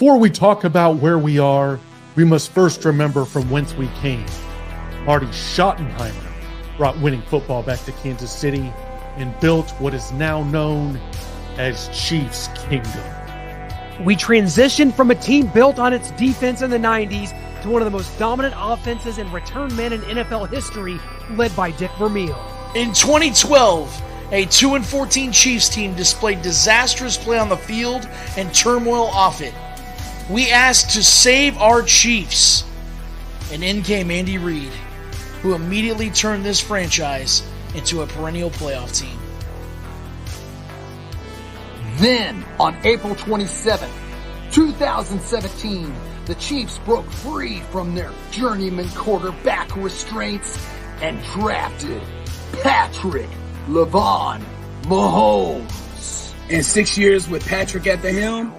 Before we talk about where we are, we must first remember from whence we came. Marty Schottenheimer brought winning football back to Kansas City and built what is now known as Chiefs Kingdom. We transitioned from a team built on its defense in the 90s to one of the most dominant offenses and return men in NFL history, led by Dick Vermeil. In 2012, a 2-14 Chiefs team displayed disastrous play on the field and turmoil off it. We asked to save our Chiefs, and in came Andy Reid, who immediately turned this franchise into a perennial playoff team. Then, on April 27, 2017, the Chiefs broke free from their journeyman quarterback restraints and drafted Patrick LeVon Mahomes. In 6 years with Patrick at the helm,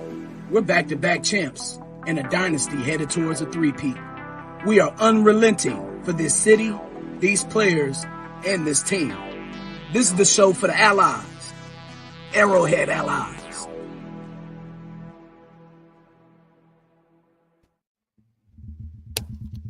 we're back-to-back champs and a dynasty headed towards a three-peat. We are unrelenting for this city, these players, and this team. This is the show for the allies. Arrowhead allies.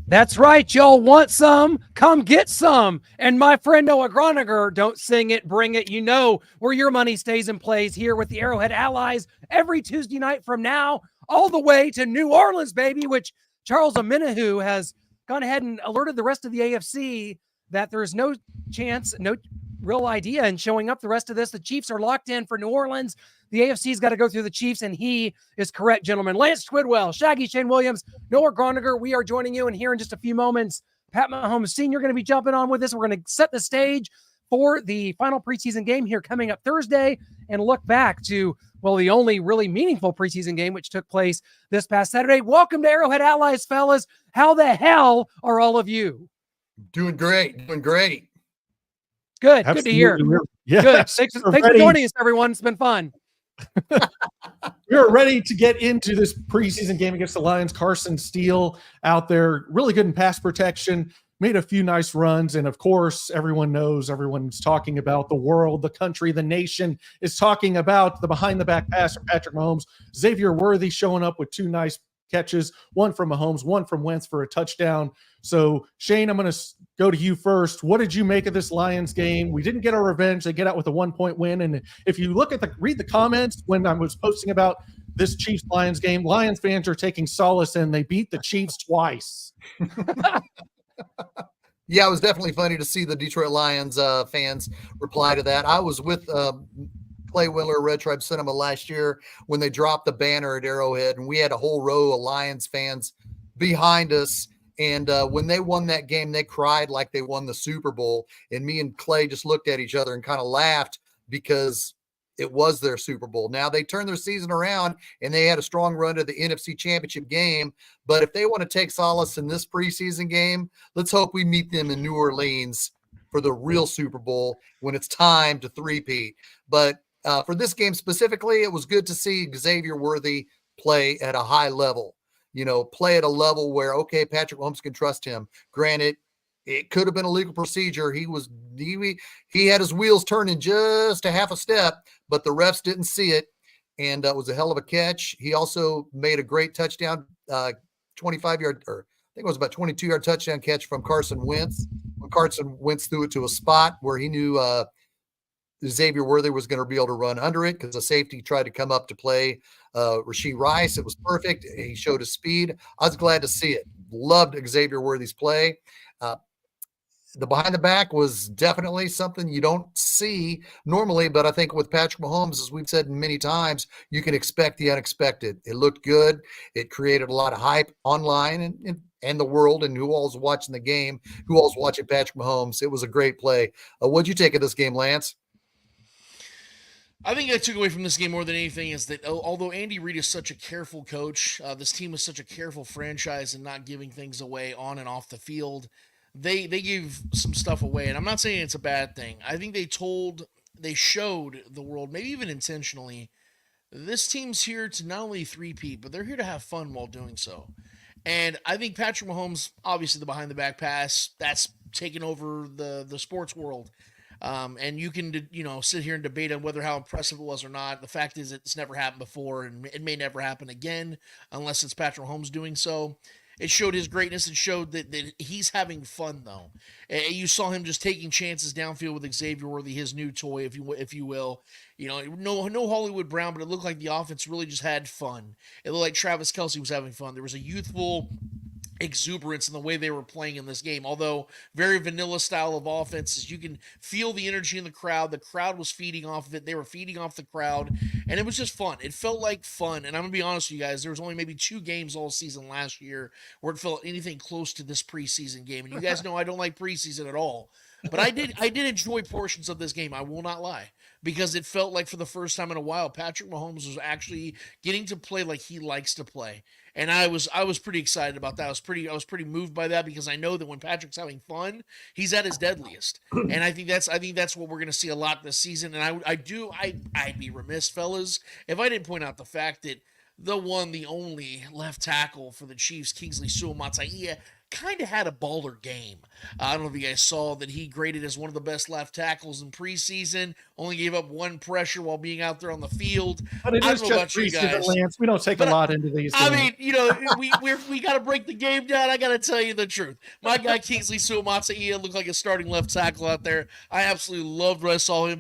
That's right, y'all want some? Come get some. And my friend Noah Groniger, don't sing it, bring it. You know where your money stays and plays here with the Arrowhead Allies every Tuesday night from now all the way to New Orleans, baby, which Charles Omenihu has gone ahead and alerted the rest of the AFC that there's no chance, no real idea in showing up the rest of this. The Chiefs are locked in for New Orleans. The AFC's got to go through the Chiefs, and he is correct, gentlemen. Lance Twidwell, Shaggy Shane Williams, Noah Groniger, we are joining you, and here in just a few moments, Pat Mahomes Sr. going to be jumping on with us. We're going to set the stage for the final preseason game here coming up Thursday and look back to, well, the only really meaningful preseason game, which took place this past Saturday. Welcome to Arrowhead Allies, fellas. How the hell are all of you? Doing great. Doing great. Good. Absolutely. Good to hear. Yeah. Good. Thanks for joining us, everyone. It's been fun. We're ready to get into this preseason game against the Lions. Carson Steele out there, really good in pass protection, made a few nice runs. And of course, everyone knows, everyone's talking about the world, the country, the nation is talking about the behind the back pass from Patrick Mahomes. Xavier Worthy showing up with two nice catches, one from Mahomes, one from Wentz for a touchdown. So Shane, I'm going to go to you first. What did you make of this Lions game? We didn't get our revenge. They get out with a 1-point win. And if you look at read the comments when I was posting about this Chiefs Lions game, Lions fans are taking solace in they beat the Chiefs twice. Yeah, it was definitely funny to see the Detroit Lions fans reply to that. I was with Clay Willer, Red Tribe Cinema last year when they dropped the banner at Arrowhead, and we had a whole row of Lions fans behind us. And when they won that game, they cried like they won the Super Bowl. And me and Clay just looked at each other and kind of laughed because it was their Super Bowl. Now they turned their season around and they had a strong run to the NFC Championship game. But if they want to take solace in this preseason game, let's hope we meet them in New Orleans for the real Super Bowl when it's time to three-peat. But for this game specifically, it was good to see Xavier Worthy play at a high level. You know, play at a level where, okay, Patrick Mahomes can trust him. Granted, it could have been a legal procedure. He had his wheels turning just a half a step, but the refs didn't see it, and it was a hell of a catch. He also made a great touchdown, 25-yard, or I think it was about 22-yard touchdown catch from Carson Wentz. When Carson Wentz threw it to a spot where he knew Xavier Worthy was going to be able to run under it because the safety tried to come up to play Rashee Rice. It was perfect. He showed his speed. I was glad to see it. Loved Xavier Worthy's play. The behind the back was definitely something you don't see normally, but I think with Patrick Mahomes, as we've said many times, you can expect the unexpected. It looked good. It created a lot of hype online and the world, and who all's watching the game, who all's watching Patrick Mahomes. It was a great play. What'd you take of this game, Lance? I think I took away from this game more than anything is that although Andy Reid is such a careful coach, this team is such a careful franchise and not giving things away on and off the field, they give some stuff away. And I'm not saying it's a bad thing. I think they showed the world, maybe even intentionally, this team's here to not only three-peat, but they're here to have fun while doing so. And I think Patrick Mahomes, obviously the behind-the-back pass, that's taken over the sports world. And you can, sit here and debate on whether how impressive it was or not. The fact is, it's never happened before, and it may never happen again unless it's Patrick Mahomes doing so. It showed his greatness. It showed that he's having fun, though. You saw him just taking chances downfield with Xavier Worthy, his new toy, if you will. No Hollywood Brown, but it looked like the offense really just had fun. It looked like Travis Kelce was having fun. There was a youthful exuberance in the way they were playing in this game. Although very vanilla style of offenses, you can feel the energy in the crowd. The crowd was feeding off of it. They were feeding off the crowd, and it was just fun. It felt like fun. And I'm gonna be honest with you guys, there was only maybe 2 games all season last year where it felt anything close to this preseason game. And you guys know I don't like preseason at all. But I did enjoy portions of this game. I will not lie, because it felt like for the first time in a while, Patrick Mahomes was actually getting to play like he likes to play. And I was pretty excited about that. I was pretty moved by that, because I know that when Patrick's having fun, he's at his deadliest. And I think that's what we're going to see a lot this season. And I'd be remiss, fellas, if I didn't point out the fact that the one, the only left tackle for the Chiefs, Kingsley Suamataia, kind of had a baller game. I don't know if you guys saw that he graded as one of the best left tackles in preseason, only gave up 1 pressure while being out there on the field. But it is just preseason, Lance. We don't take a lot into these I things. mean, we got to break the game down. I got to tell you the truth. My guy Kingsley Suamataia looked like a starting left tackle out there. I absolutely loved what I saw him.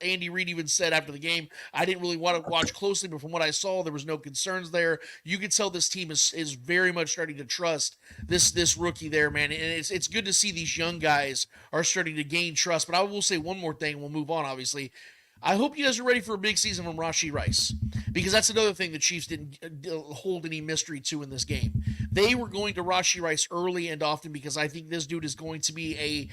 Andy Reid even said after the game, I didn't really want to watch closely, but from what I saw, there was no concerns there. You could tell this team is very much starting to trust this rookie there, man. And it's good to see these young guys are starting to gain trust. But I will say one more thing. We'll move on, obviously. I hope you guys are ready for a big season from Rashee Rice, because that's another thing the Chiefs didn't hold any mystery to in this game. They were going to Rashee Rice early and often, because I think this dude is going to be a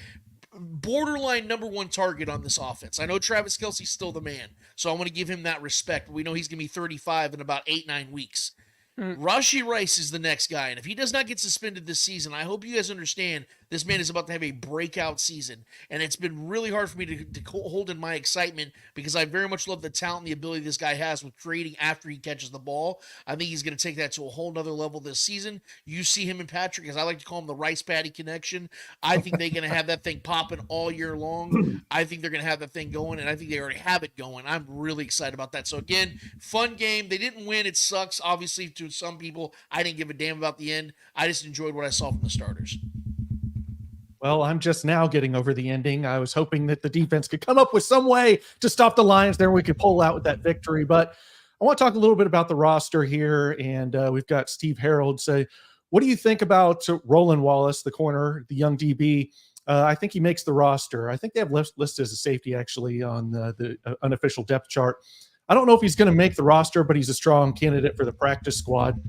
borderline number 1 target on this offense. I know Travis Kelce's still the man, so I want to give him that respect. But we know he's going to be 35 in about 8-9 weeks. Rashee Rice is the next guy, and if he does not get suspended this season, I hope you guys understand this man is about to have a breakout season, and it's been really hard for me to hold in my excitement, because I very much love the talent and the ability this guy has with creating after he catches the ball. I think he's going to take that to a whole nother level this season. You see him and Patrick, as I like to call him, the Rice Patty connection. I think they're going to have that thing popping all year long. I think they're going to have that thing going, and I think they already have it going. I'm really excited about that. So again, fun game. They didn't win. It sucks, obviously, to some people. I didn't give a damn about the end. I just enjoyed what I saw from the starters. Well, I'm just now getting over the ending. I was hoping that the defense could come up with some way to stop the Lions there. We could pull out with that victory. But I want to talk a little bit about the roster here. And we've got Steve Harold say, what do you think about Roland Wallace, the corner, the young DB? I think he makes the roster. I think they have listed as a safety, actually, on the unofficial depth chart. I don't know if he's going to make the roster, but he's a strong candidate for the practice squad.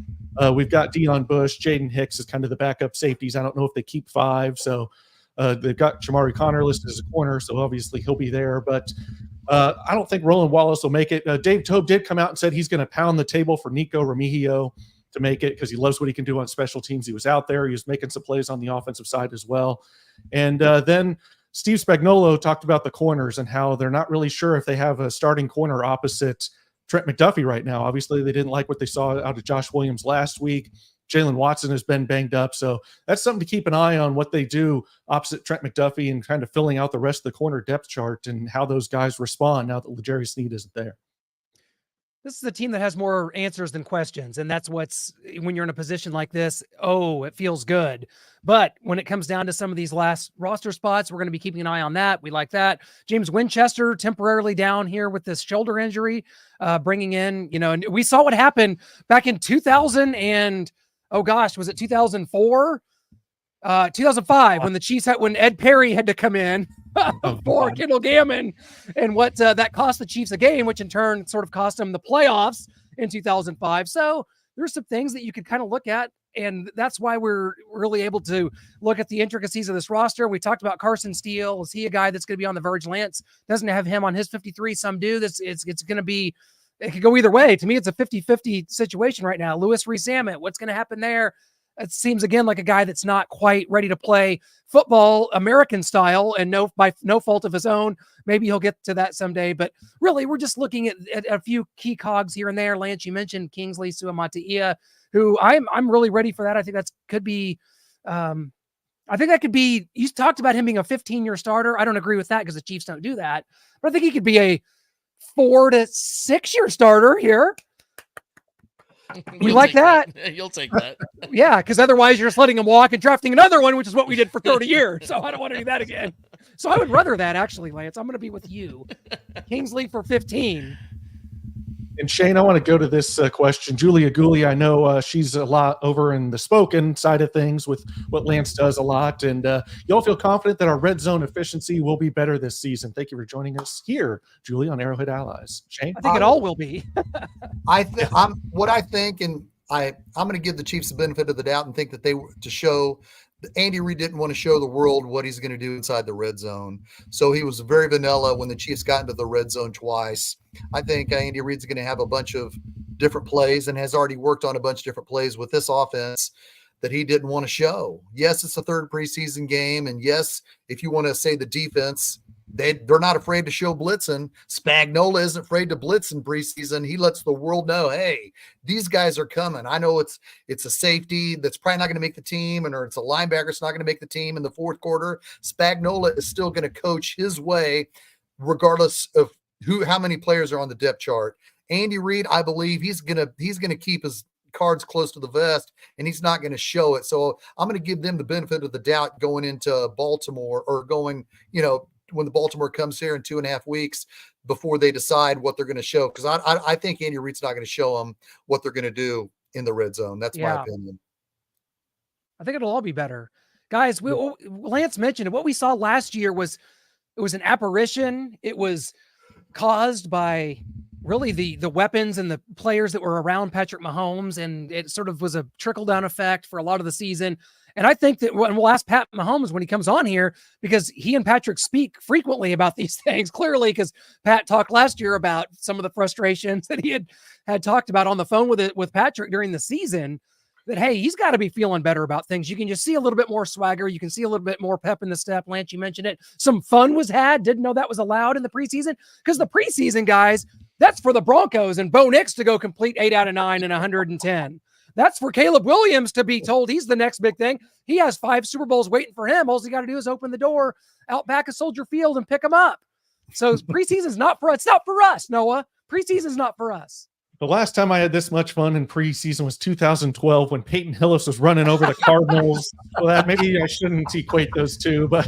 We've got Deion Bush. Jaden Hicks is kind of the backup safeties. I don't know if they keep 5. So they've got Shamari Connor listed as a corner, so obviously he'll be there. But I don't think Roland Wallace will make it. Dave Tobe did come out and said he's going to pound the table for Nico Remigio to make it, because he loves what he can do on special teams. He was out there. He was making some plays on the offensive side as well. And then Steve Spagnuolo talked about the corners and how they're not really sure if they have a starting corner opposite Trent McDuffie right now. Obviously, they didn't like what they saw out of Josh Williams last week. Jalen Watson has been banged up. So that's something to keep an eye on, what they do opposite Trent McDuffie and kind of filling out the rest of the corner depth chart and how those guys respond now that L'Jarius Sneed isn't there. This is a team that has more answers than questions. And that's what's, when you're in a position like this, it feels good. But when it comes down to some of these last roster spots, we're going to be keeping an eye on that. We like that. James Winchester temporarily down here with this shoulder injury, bringing in, and we saw what happened back in 2000 and, was it 2004? 2005, when the Chiefs when Ed Perry had to come in for Kendall Gammon, and what that cost the Chiefs a game, which in turn sort of cost them the playoffs in 2005. So there's some things that you could kind of look at, and that's why we're really able to look at the intricacies of this roster. We talked about Carson Steele. Is he a guy that's going to be on the verge? Lance doesn't have him on his 53. Some do. It's going to be, it could go either way. To me, it's a 50-50 situation right now. Louis Rees-Zammit, what's going to happen there? It seems again like a guy that's not quite ready to play football American style, and by no fault of his own. Maybe he'll get to that someday, but really we're just looking at a few key cogs here and there. Lance, you mentioned Kingsley Suamataia, who I'm really ready for that. I think that's could be, I I think that could be, you talked about him being a 15-year starter. I don't agree with that because the Chiefs don't do that. But I think he could be a 4 to 6 year starter here. We like that. You'll take that. Yeah, because otherwise you're just letting him walk and drafting another one, which is what we did for 30 years. So I don't want to do that again. So I would rather that, actually, Lance. I'm going to be with you. Kingsley for 15. And Shane, I want to go to this question. Julia Gooley, I know she's a lot over in the spoken side of things with what Lance does a lot. And y'all feel confident that our red zone efficiency will be better this season. Thank you for joining us here, Julie, on Arrowhead Allies. Shane? I think it all will be. I'm going to give the Chiefs the benefit of the doubt and think that Andy Reid didn't want to show the world what he's going to do inside the red zone. So he was very vanilla when the Chiefs got into the red zone twice. I think Andy Reid's going to have a bunch of different plays and has already worked on a bunch of different plays with this offense that he didn't want to show. Yes, it's the third preseason game. And yes, if you want to say the defense, they're not afraid to show blitzing. Spagnuolo isn't afraid to blitz in preseason. He lets the world know, hey, these guys are coming. I know it's a safety that's probably not going to make the team, or it's a linebacker that's not going to make the team in the fourth quarter. Spagnuolo is still going to coach his way, regardless of how many players are on the depth chart. Andy Reid, I believe he's gonna keep his cards close to the vest, and he's not going to show it. So I'm going to give them the benefit of the doubt going into Baltimore, or going, when the Baltimore comes here in 2.5 weeks before they decide what they're going to show. Because I think Andy Reid's not going to show them what they're going to do in the red zone. That's my opinion. I think it'll all be better. Guys, Lance mentioned it. What we saw last year was an apparition. It was caused by really the weapons and the players that were around Patrick Mahomes, and it sort of was a trickle-down effect for a lot of the season. And I think that we'll ask Pat Mahomes when he comes on here, because he and Patrick speak frequently about these things, clearly, because Pat talked last year about some of the frustrations that he had talked about on the phone with Patrick during the season, that, hey, he's got to be feeling better about things. You can just see a little bit more swagger. You can see a little bit more pep in the step. Lance, you mentioned it. Some fun was had. Didn't know that was allowed in the preseason, because the preseason, guys, that's for the Broncos and Bo Nix to go complete 8 out of 9 and 110. That's for Caleb Williams to be told he's the next big thing. He has 5 Super Bowls waiting for him. All he got to do is open the door out back of Soldier Field and pick him up. So preseason's not for us. It's not for us, Noah. Preseason's not for us. The last time I had this much fun in preseason was 2012 when Peyton Hillis was running over the Cardinals. Well, maybe I shouldn't equate those two, but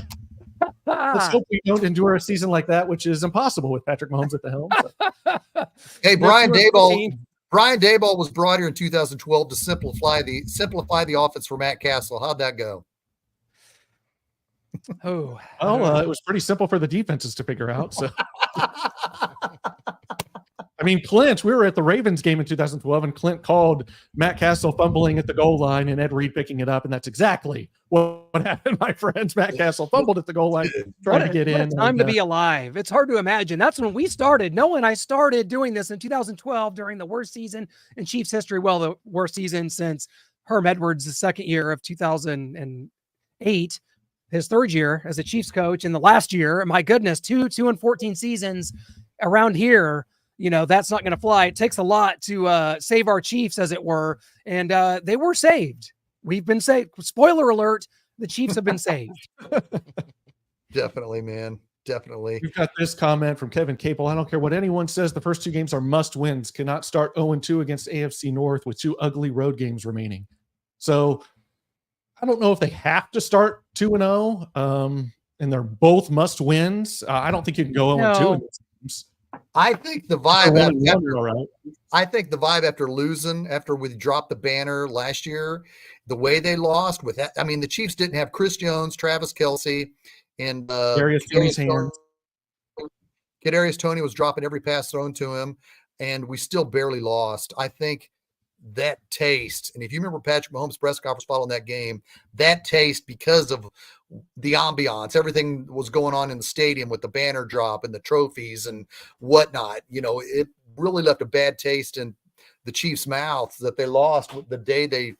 let's hope we don't endure a season like that, which is impossible with Patrick Mahomes at the helm. So. Hey, Brian Daboll was brought here in 2012 to simplify the offense for Matt Castle. How'd that go? Oh, it was pretty simple for the defenses to figure out. So, I mean, Clint, we were at the Ravens game in 2012, and Clint called Matt Castle fumbling at the goal line and Ed Reed picking it up, and that's exactly what happened, my friends. Matt Castle fumbled at the goal line, trying to get in. Time to be alive. It's hard to imagine. That's when we started. Noah and I started doing this in 2012 during the worst season in Chiefs history. Well, the worst season since Herm Edwards' second year of 2008, his third year as a Chiefs coach, and the last year, my goodness, 2-14 seasons around here. That's not going to fly. It takes a lot to save our Chiefs, as it were. And they were saved. We've been saved. Spoiler alert, the Chiefs have been saved. Definitely, man. Definitely. We've got this comment from Kevin Capel. I don't care what anyone says. The first 2 games are must wins. Cannot start 0-2 against AFC North with 2 ugly road games remaining. So I don't know if they have to start 2-0, and they're both must wins. I don't think you can go 0-2 in these games. I think the vibe after losing, after we dropped the banner last year, the way they lost with that, I mean, the Chiefs didn't have Chris Jones, Travis Kelce, and Kadarius Toney's hands. Kadarius Toney was dropping every pass thrown to him, and we still barely lost. I think that taste, and if you remember Patrick Mahomes' press conference following that game, that taste, because of the ambiance, everything was going on in the stadium with the banner drop and the trophies and whatnot, it really left a bad taste in the Chiefs' mouths that they lost the day they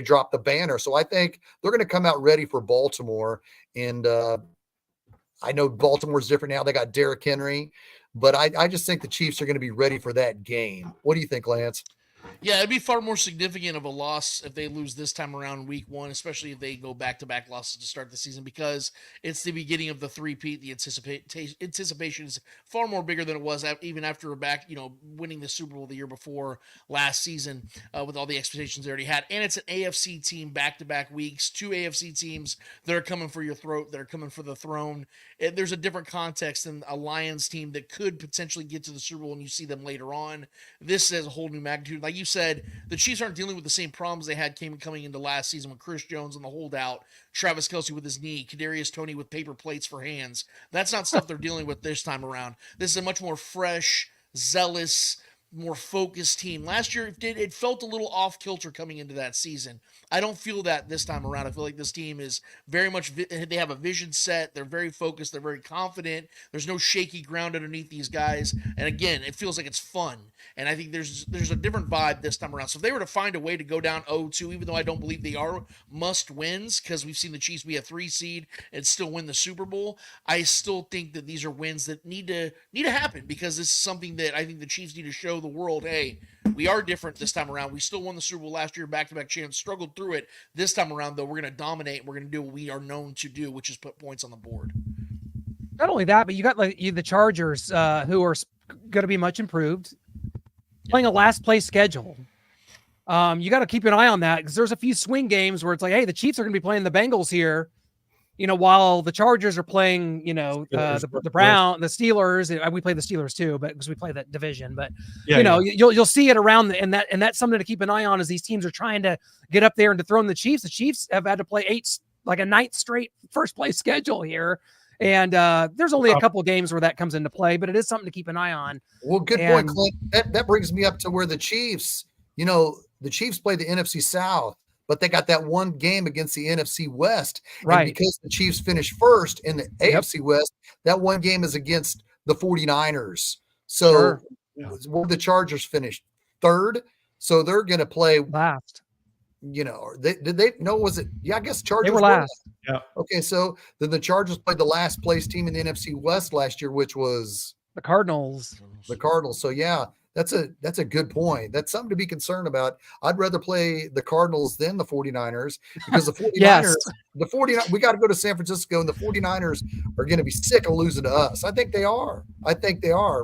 dropped the banner. So I think they're going to come out ready for Baltimore. And I know Baltimore's different now. They got Derrick Henry, but I just think the Chiefs are going to be ready for that game. What do you think, Lance? Yeah, it'd be far more significant of a loss if they lose this time around in week one, especially if they go back-to-back losses to start the season, because it's the beginning of the three-peat. The anticipation is far more bigger than it was even after winning the Super Bowl the year before last season with all the expectations they already had. And it's an AFC team back-to-back weeks, two AFC teams that are coming for your throat, that are coming for the throne. There's a different context than a Lions team that could potentially get to the Super Bowl and you see them later on. This has a whole new magnitude. Like you said, the Chiefs aren't dealing with the same problems they had coming into last season with Chris Jones and the holdout, Travis Kelce with his knee, Kadarius Toney with paper plates for hands. That's not stuff they're dealing with this time around. This is a much more fresh, zealous, more focused team. Last year, it felt a little off kilter coming into that season. I don't feel that this time around. I feel like this team is very much, they have a vision set. They're very focused. They're very confident. There's no shaky ground underneath these guys. And again, it feels like it's fun. And I think there's a different vibe this time around. So if they were to find a way to go down 0-2, even though I don't believe they are must wins, because we've seen the Chiefs be a 3 seed and still win the Super Bowl, I still think that these are wins that need to happen, because this is something that I think the Chiefs need to show the world. Hey, we are different this time around. We still won the Super Bowl last year, back-to-back champs, struggled through it. This time around, though, we're going to dominate. We're going to do what we are known to do, which is put points on the board. Not only that, but you got the Chargers, who are going to be much improved, playing a last place schedule. You got to keep an eye on that, because there's a few swing games where it's like, hey, the Chiefs are going to be playing the Bengals here, while the Chargers are playing, the Steelers. We play the Steelers too, but because we play that division. But you'll see it around, and that's something to keep an eye on as these teams are trying to get up there and dethrone the Chiefs. The Chiefs have had to play a ninth straight first place schedule here. And there's only a couple of games where that comes into play, but it is something to keep an eye on. Well, good point, Clint. That brings me up to where the Chiefs play the NFC South, but they got that one game against the NFC West. Right. And because the Chiefs finished first in the AFC West, that one game is against the 49ers. So the Chargers finished third. So they're going to play last. Did they know? Was it? Yeah, I guess Chargers were last. Yeah. Okay, so then the Chargers played the last place team in the NFC West last year, which was the Cardinals. The Cardinals. So yeah, that's a good point. That's something to be concerned about. I'd rather play the Cardinals than the 49ers, because the 49ers, we got to go to San Francisco, and the 49ers are going to be sick of losing to us. I think they are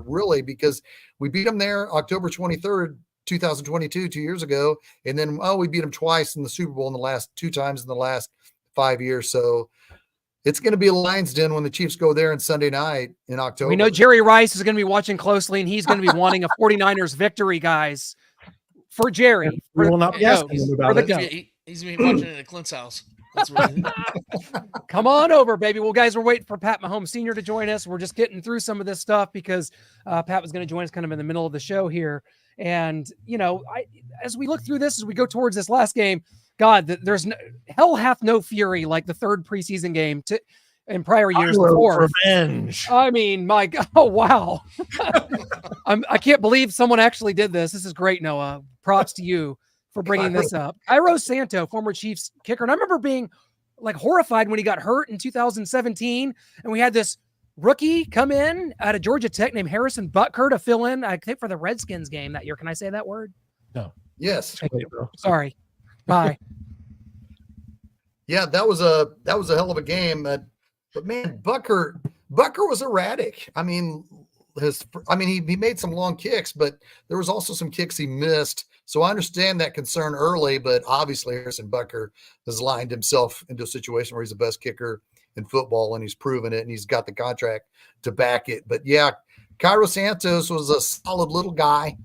really, because we beat them there October 23rd. 2022, 2 years ago, and then we beat them twice in the Super Bowl in the last 2 times in the last 5 years. So it's going to be a Lions Den when the Chiefs go there on Sunday night in October. We know Jerry Rice is going to be watching closely, and he's going to be wanting a 49ers victory, guys. For Jerry, we will not be asking him about it. He's going to be watching it at Clint's house. That's really Come on over, baby. Well, guys, we're waiting for Pat Mahomes Sr. to join us. We're just getting through some of this stuff because Pat was going to join us kind of in the middle of the show here. And, as we look through this, as we go towards this last game, God, there's hell hath no fury like the third preseason game in prior years. Revenge. I mean, my God. Oh, wow. I can't believe someone actually did this. This is great, Noah. Props to you for bringing this up. Cairo Santo, former Chiefs kicker. And I remember being horrified when he got hurt in 2017. And we had this rookie come in out of Georgia Tech named Harrison Butker to fill in, I think, for the Redskins game that year. Can I say that word? No. Yes. Sorry. Bye. Yeah, that was a hell of a game. But man, Butker was erratic. I mean, he made some long kicks, but there was also some kicks he missed. So I understand that concern early, but obviously Harrison Butker has lined himself into a situation where he's the best kicker in football, and he's proven it, and he's got the contract to back it. But yeah, Cairo Santos was a solid little guy.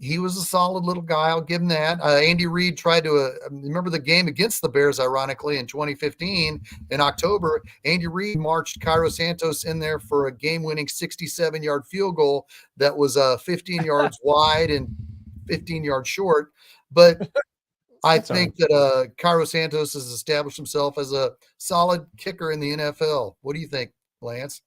He was a solid little guy. I'll give him that. Andy Reid tried to remember the game against the Bears, ironically, in 2015 in October. Andy Reid marched Cairo Santos in there for a game-winning 67-yard field goal that was 15 yards wide and 15 yards short. But I think that Cairo Santos has established himself as a solid kicker in the NFL. What do you think, Lance?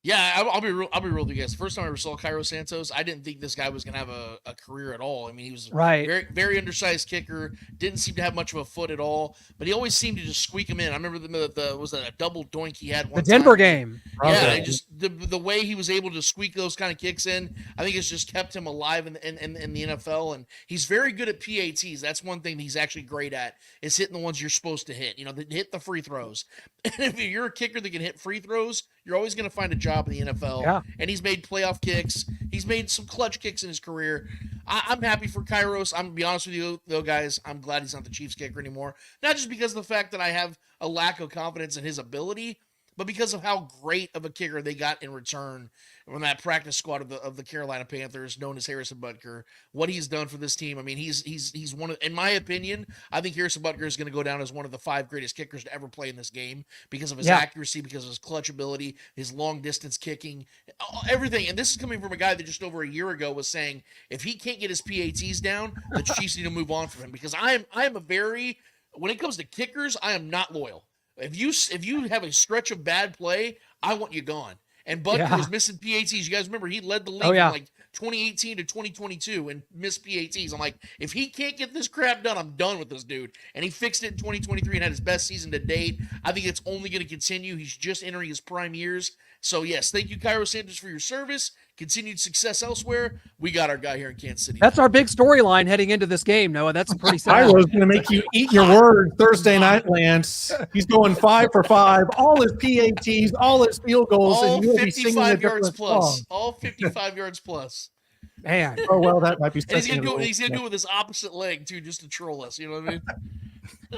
Yeah, I'll be real. I'll be real with you guys. First time I ever saw Cairo Santos, I didn't think this guy was gonna have a career at all. I mean, he was Right. very very undersized kicker. Didn't seem to have much of a foot at all, but he always seemed to just squeak him in. I remember the was that a double doink he had The one Denver time. game. Yeah, Broncos. I just the way he was able to squeak those kind of kicks in, I think it's just kept him alive in the NFL. And he's very good at PATs. That's one thing that he's actually great at, is hitting the ones you're supposed to hit. You know, hit the free throws. And if you're a kicker that can hit free throws, you're always going to find a job in the NFL. Yeah. And he's made playoff kicks. He's made some clutch kicks in his career. I'm happy for Kairos. I'm gonna be honest with you, though, guys. I'm glad he's not the Chiefs kicker anymore. Not just because of the fact that I have a lack of confidence in his ability, but because of how great of a kicker they got in return from that practice squad of the Carolina Panthers, known as Harrison Butker. What he's done for this team, I mean, he's one of, in my opinion, I think Harrison Butker is going to go down as one of the 5 greatest kickers to ever play in this game because of his accuracy, because of his clutch ability, his long distance kicking, everything. And this is coming from a guy that just over a year ago was saying if he can't get his PATs down, the Chiefs need to move on from him, because I am a very, when it comes to kickers, I am not loyal. If you have a stretch of bad play, I want you gone. And Butker was missing PATs. You guys remember he led the league from like 2018 to 2022 and missed PATs. I'm like, if he can't get this crap done, I'm done with this dude. And he fixed it in 2023 and had his best season to date. I think it's only going to continue. He's just entering his prime years. So yes, thank you, Cairo Santos, for your service. Continued success elsewhere. We got our guy here in Kansas City. That's our big storyline heading into this game, Noah. That's pretty sad. Cairo's going to make you eat your words Thursday night, Lance. He's going 5 for 5. All his PATs, all his field goals, all and you'll be singing a 55 yards different plus. song. All 55 yards plus. Man. Oh well, that might be. And he's stretching gonna it a little. do it with his opposite leg too, just to troll us. You know what I mean?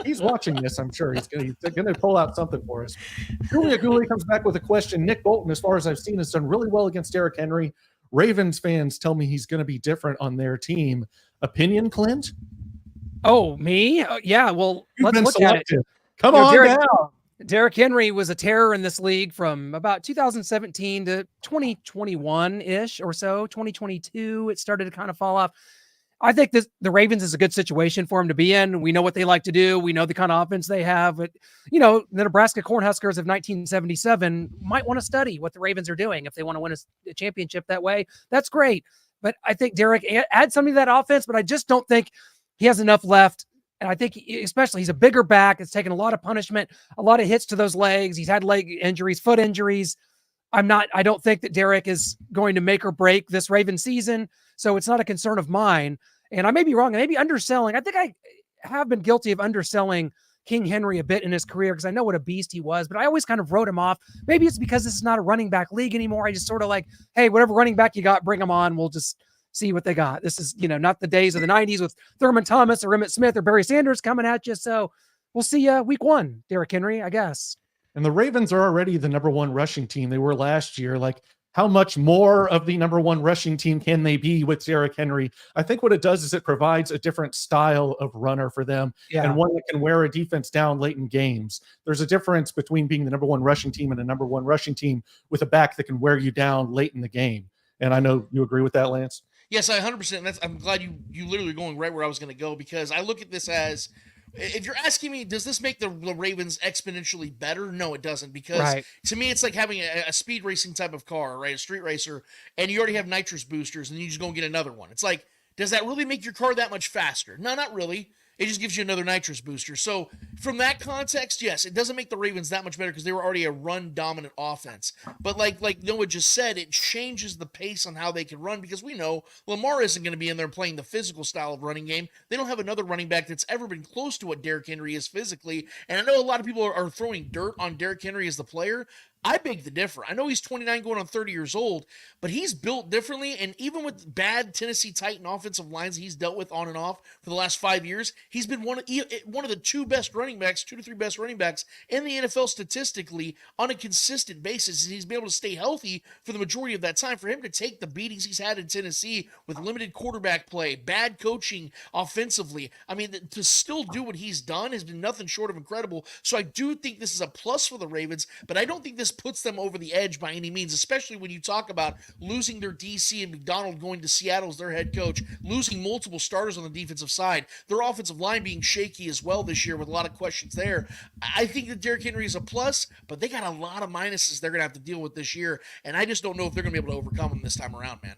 He's watching this, I'm sure. He's going to pull out something for us. Julia Gooley comes back with a question. Nick Bolton, as far as I've seen, has done really well against Derrick Henry. Ravens fans tell me he's going to be different on their team. Opinion, Clint? Oh, me? Yeah, well, let's look at it. Come on down. Derrick Henry was a terror in this league from about 2017 to 2021-ish or so. 2022, it started to kind of fall off. I think the Ravens is a good situation for him to be in. We know what they like to do. We know the kind of offense they have. But, the Nebraska Cornhuskers of 1977 might want to study what the Ravens are doing if they want to win a championship that way. That's great. But I think Derrick adds something to that offense, but I just don't think he has enough left. And I think especially he's a bigger back. It's taken a lot of punishment, a lot of hits to those legs. He's had leg injuries, foot injuries. I don't think that Derrick is going to make or break this Ravens season. So it's not a concern of mine. And I may be wrong. I may be underselling. I think I have been guilty of underselling King Henry a bit in his career because I know what a beast he was, but I always kind of wrote him off. Maybe it's because this is not a running back league anymore. I just sort of like, hey, whatever running back you got, bring them on. We'll just see what they got. This is, not the days of the 90s with Thurman Thomas or Emmitt Smith or Barry Sanders coming at you. So we'll see you week 1, Derrick Henry, I guess. And the Ravens are already the number 1 rushing team. They were last year. Like, how much more of the number 1 rushing team can they be with Derrick Henry? I think what it does is it provides a different style of runner for them, and one that can wear a defense down late in games. There's a difference between being the number 1 rushing team and a number 1 rushing team with a back that can wear you down late in the game. And I know you agree with that, Lance. Yes, I 100%. I'm glad you literally going right where I was going to go, because I look at this as, if you're asking me, does this make the Ravens exponentially better? No, it doesn't, because to me, it's like having a speed racing type of car, right? A street racer, and you already have nitrous boosters, and you just go and get another one. It's like, does that really make your car that much faster? No, not really. It just gives you another nitrous booster. So from that context, yes, it doesn't make the Ravens that much better because they were already a run-dominant offense. But like Noah just said, it changes the pace on how they can run, because we know Lamar isn't going to be in there playing the physical style of running game. They don't have another running back that's ever been close to what Derrick Henry is physically. And I know a lot of people are throwing dirt on Derrick Henry as the player. I beg to differ. I know he's 29 going on 30 years old, but he's built differently. And even with bad Tennessee Titan offensive lines he's dealt with on and off for the last 5 years, he's been one of the 2 best running backs, 2 to 3 best running backs in the NFL statistically on a consistent basis. And he's been able to stay healthy for the majority of that time. For him to take the beatings he's had in Tennessee with limited quarterback play, bad coaching offensively, I mean, to still do what he's done has been nothing short of incredible. So I do think this is a plus for the Ravens, but I don't think this this puts them over the edge by any means, especially when you talk about losing their DC and McDonald going to Seattle as their head coach, losing multiple starters on the defensive side, their offensive line being shaky as well this year with a lot of questions there. I think that Derrick Henry is a plus, but they got a lot of minuses they're going to have to deal with this year, and I just don't know if they're going to be able to overcome them this time around, man.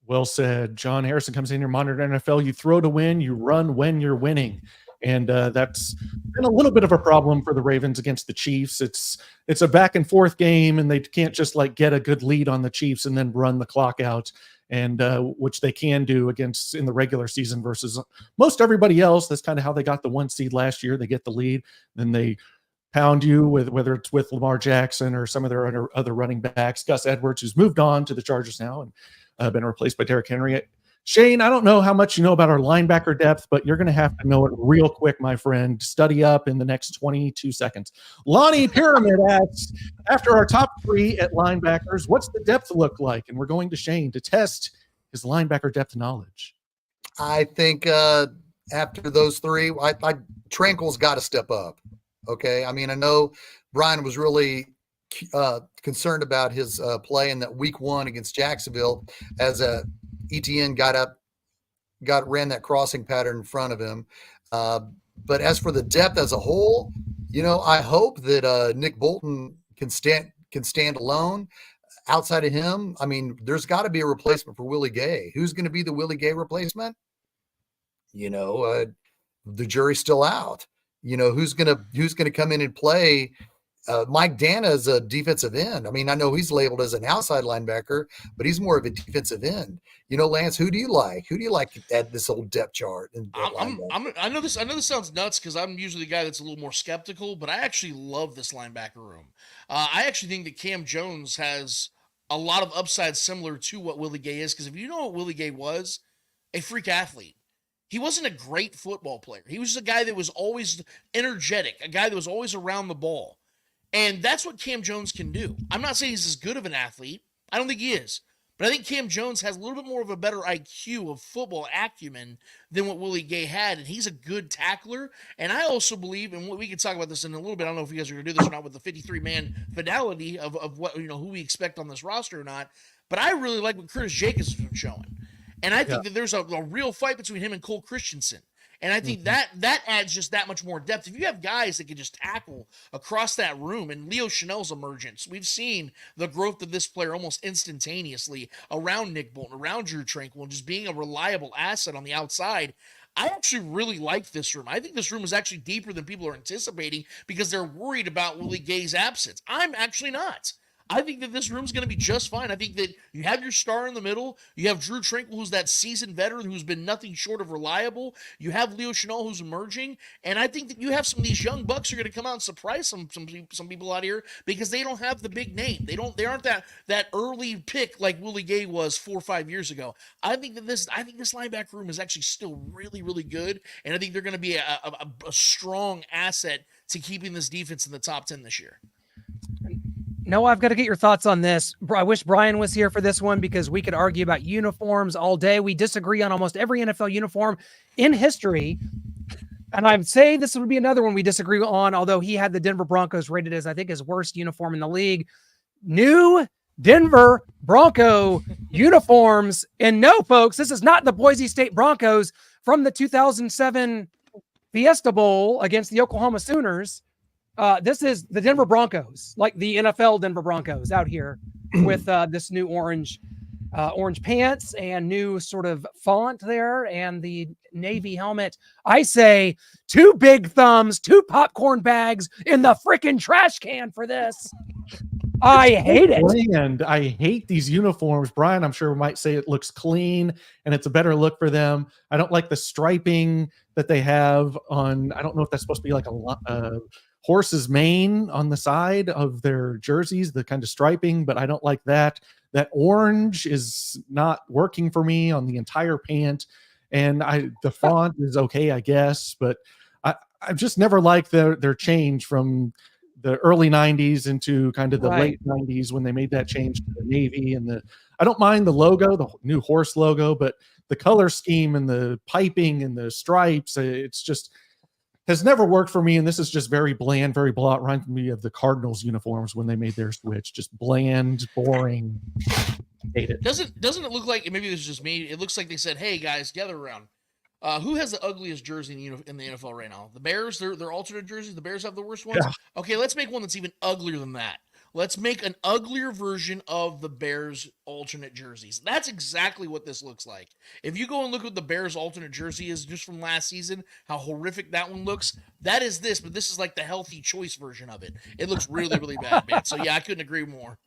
Well said. John Harrison comes in here, Monitor NFL. You throw to win, you run when you're winning. And that's been a little bit of a problem for the Ravens against the Chiefs. It's a back and forth game, and they can't just like get a good lead on the Chiefs and then run the clock out, and which they can do against in the regular season versus most everybody else. That's kind of how they got the 1 seed last year. They get the lead, then they pound you with whether it's with Lamar Jackson or some of their other running backs. Gus Edwards, who's moved on to the Chargers now and been replaced by Derrick Henry. Shane, I don't know how much you know about our linebacker depth, but you're going to have to know it real quick, my friend. Study up in the next 22 seconds. Lonnie Pyramid asks, after our top 3 at linebackers, what's the depth look like? And we're going to Shane to test his linebacker depth knowledge. I think after those 3, Tranquil's got to step up. Okay. I mean, I know Brian was really concerned about his play in that week 1 against Jacksonville as ETN ran that crossing pattern in front of him. But as for the depth as a whole, I hope that Nick Bolton can stand alone. Outside of him, I mean, there's got to be a replacement for Willie Gay. Who's going to be the Willie Gay replacement? The jury's still out. Who's gonna come in and play? Mike Dana is a defensive end. I mean, I know he's labeled as an outside linebacker, but he's more of a defensive end. Lance, who do you like? Who do you like at this old depth chart? I know this sounds nuts because I'm usually the guy that's a little more skeptical, but I actually love this linebacker room. I actually think that Cam Jones has a lot of upside similar to what Willie Gay is, because if you know what Willie Gay was, a freak athlete. He wasn't a great football player. He was a guy that was always energetic, a guy that was always around the ball. And that's what Cam Jones can do. I'm not saying he's as good of an athlete. I don't think he is. But I think Cam Jones has a little bit more of a better IQ of football acumen than what Willie Gay had, and he's a good tackler. And I also believe, and we can talk about this in a little bit, I don't know if you guys are going to do this or not with the 53-man fidelity of what who we expect on this roster or not, but I really like what Curtis Jacobs has been showing. And I think that there's a real fight between him and Cole Christensen. And I think that adds just that much more depth. If you have guys that can just tackle across that room, and Leo Chanel's emergence, we've seen the growth of this player almost instantaneously around Nick Bolton, around Drew Tranquil, and just being a reliable asset on the outside. I actually really like this room. I think this room is actually deeper than people are anticipating because they're worried about Willie Gay's absence. I'm actually not. I think that this room's going to be just fine. I think that you have your star in the middle. You have Drew Tranquil, who's that seasoned veteran who's been nothing short of reliable. You have Leo Chenal, who's emerging. And I think that you have some of these young bucks who are going to come out and surprise some people out here because they don't have the big name. They aren't that early pick like Willie Gay was 4 or 5 years ago. I think this linebacker room is actually still really, really good. And I think they're going to be a strong asset to keeping this defense in the top 10 this year. No, I've got to get your thoughts on this. I wish Brian was here for this one because we could argue about uniforms all day. We disagree on almost every NFL uniform in history. And I'd say this would be another one we disagree on, although he had the Denver Broncos rated as, I think, his worst uniform in the league. New Denver Bronco uniforms. And no, folks, this is not the Boise State Broncos from the 2007 Fiesta Bowl against the Oklahoma Sooners. This is the Denver Broncos, like the NFL Denver Broncos out here with this new orange pants and new sort of font there and the Navy helmet. I say 2 big thumbs, 2 popcorn bags in the freaking trash can for this. I hate it. And I hate these uniforms. Brian, I'm sure might say it looks clean and it's a better look for them. I don't like the striping that they have on. I don't know if that's supposed to be like a horse's mane on the side of their jerseys, the kind of striping, but I don't like that. That orange is not working for me on the entire pant. And the font is okay, I guess, but I've just never liked their change from the early 90s into kind of the late 90s when they made that change to the Navy. And I don't mind the logo, the new horse logo, but the color scheme and the piping and the stripes, it's just has never worked for me. And this is just very bland, very blah. Reminds me of the Cardinals uniforms when they made their switch. Just bland, boring. Hate it. Doesn't it look like, maybe it's just me, it looks like they said, hey guys, gather around. Who has the ugliest jersey in the NFL right now? The Bears, their alternate jerseys. The Bears have the worst ones. Yeah. Okay, let's make one that's even uglier than that. Let's make an uglier version of the Bears alternate jerseys. That's exactly what this looks like. If you go and look at what the Bears alternate jersey is just from last season, how horrific that one looks, that is this, but this is like the healthy choice version of it. It looks really, really bad, man. So yeah, I couldn't agree more.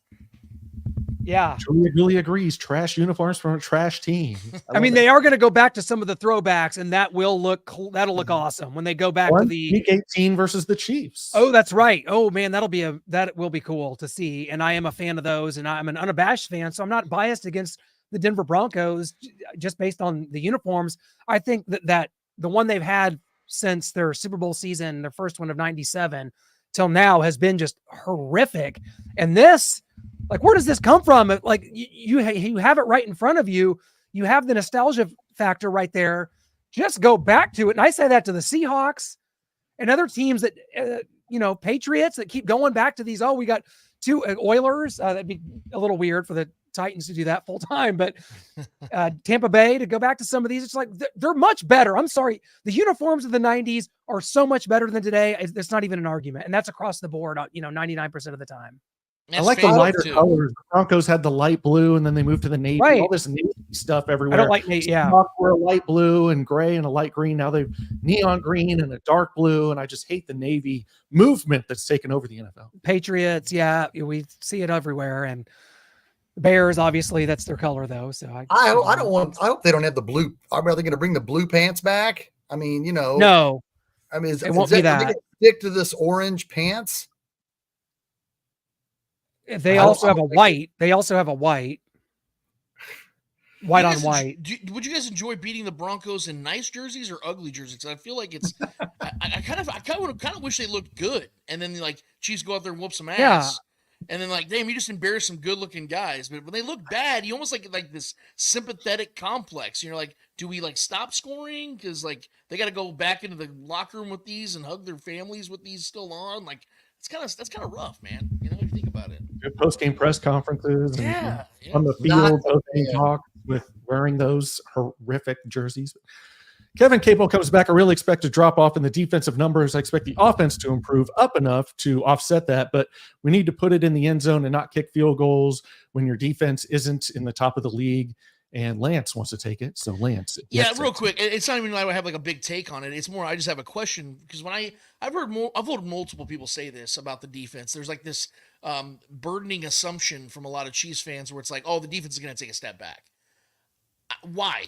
Yeah. Julie agrees. Trash uniforms from a trash team. I mean, they are going to go back to some of the throwbacks, and that'll look awesome when they go back to the Week 18 versus the Chiefs. Oh, that's right. Oh man, that will be cool to see. And I am a fan of those, and I'm an unabashed fan, so I'm not biased against the Denver Broncos just based on the uniforms. I think that the one they've had since their Super Bowl season, their first one of '97 till now, has been just horrific. And this, like, where does this come from? Like, you have it right in front of you. You have the nostalgia factor right there. Just go back to it. And I say that to the Seahawks and other teams that, Patriots that keep going back to these. Oh, we got two Oilers. That'd be a little weird for the Titans to do that full time, but Tampa Bay to go back to some of these. It's like, they're much better. I'm sorry. The uniforms of the 90s are so much better than today. It's not even an argument. And that's across the board, 99% of the time. I like the lighter colors. The Broncos had the light blue, and then they moved to the navy. Right. All this navy stuff everywhere. I don't like navy. Yeah, were a light blue and gray and a light green. Now they've neon green and a dark blue, and I just hate the navy movement that's taken over the NFL. Patriots, yeah, we see it everywhere, and the Bears, obviously, that's their color though. So I hope they don't have the blue. Are they going to bring the blue pants back? I mean, no. I mean, it won't be that. Are they going to stick to this orange pants? They also have a white. White on white. Would you guys enjoy beating the Broncos in nice jerseys or ugly jerseys? Because I feel like it's. I kind of wish they looked good, and then like Chiefs go out there and whoop some ass. Yeah. And then like, damn, you just embarrassed some good-looking guys. But when they look bad, you almost like this sympathetic complex. You're like, do we like stop scoring because like they got to go back into the locker room with these and hug their families with these still on? Like that's kind of rough, man. If you think about it. Good post-game press conferences. Yeah. On the field, post-game talk with wearing those horrific jerseys. Kevin Capel comes back. I really expect a drop off in the defensive numbers. I expect the offense to improve up enough to offset that, but we need to put it in the end zone and not kick field goals when your defense isn't in the top of the league. And Lance wants to take it. So Lance. Yeah, real quick. It's not even like I have like a big take on it. It's more I just have a question because when I've heard multiple people say this about the defense. There's like this burdening assumption from a lot of Chiefs fans where it's like, oh, the defense is going to take a step back. Why?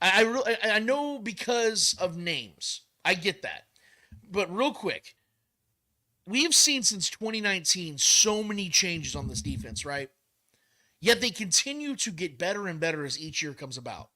I know because of names. I get that. But real quick, we've seen since 2019 so many changes on this defense, right? Yet they continue to get better and better as each year comes about.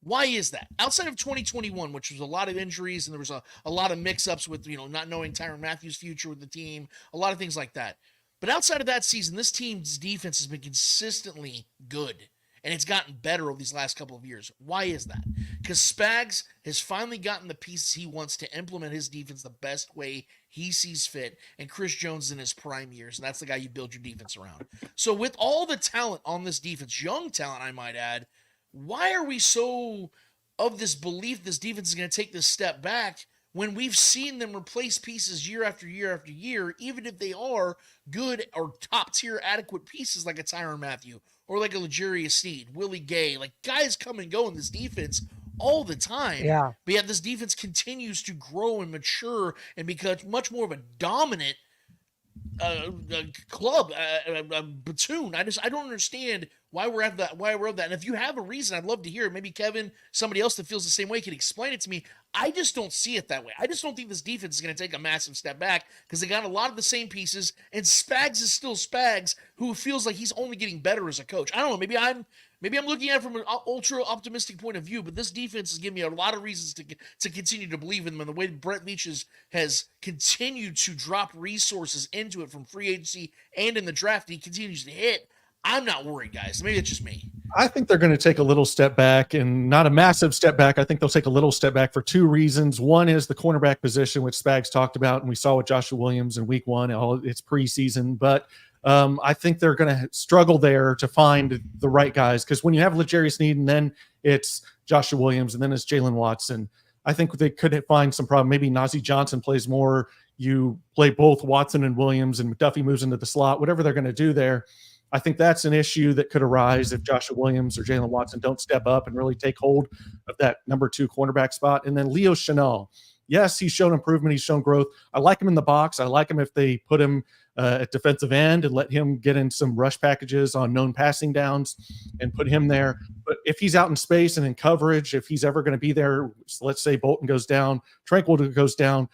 Why is that? Outside of 2021, which was a lot of injuries and there was a lot of mix-ups with, not knowing Tyrann Mathieu' future with the team, a lot of things like that. But outside of that season, this team's defense has been consistently good. And it's gotten better over these last couple of years. Why is that? Because Spags has finally gotten the pieces he wants to implement his defense the best way he sees fit. And Chris Jones is in his prime years. And that's the guy you build your defense around. So with all the talent on this defense, young talent, I might add, why are we so of this belief this defense is going to take this step back when we've seen them replace pieces year after year after year, even if they are good or top-tier adequate pieces like a Tyrann Mathieu or like a L'Jarius Sneed, Willie Gay, like guys come and go in this defense all the time. Yeah. But yet this defense continues to grow and mature and become much more of a dominant club, platoon. I don't understand why we're at that. And if you have a reason, I'd love to hear it. Maybe Kevin, somebody else that feels the same way, can explain it to me. I just don't see it that way. I just don't think this defense is going to take a massive step back because they got a lot of the same pieces, and Spags is still Spags, who feels like he's only getting better as a coach. I don't know. Maybe I'm looking at it from an ultra optimistic point of view, but this defense has given me a lot of reasons to continue to believe in them. And the way Brett Leach has continued to drop resources into it from free agency and in the draft, and he continues to hit. I'm not worried, guys. Maybe it's just me. I think they're going to take a little step back, and not a massive step back. I think they'll take a little step back for two reasons. One is the cornerback position, which Spags talked about, and we saw with Joshua Williams in week one. It's preseason, but I think they're going to struggle there to find the right guys, because when you have L'Jarius Sneed and then it's Joshua Williams and then it's Jalen Watson, I think they could find some problem. Maybe Najee Johnson plays more. You play both Watson and Williams, and McDuffie moves into the slot, whatever they're going to do there. I think that's an issue that could arise if Joshua Williams or Jalen Watson don't step up and really take hold of that number 2 cornerback spot. And then Leo Chenal. Yes, he's shown improvement. He's shown growth. I like him in the box. I like him if they put him at defensive end and let him get in some rush packages on known passing downs and put him there. But if he's out in space and in coverage, if he's ever going to be there, so let's say Bolton goes down, Tranquil goes down,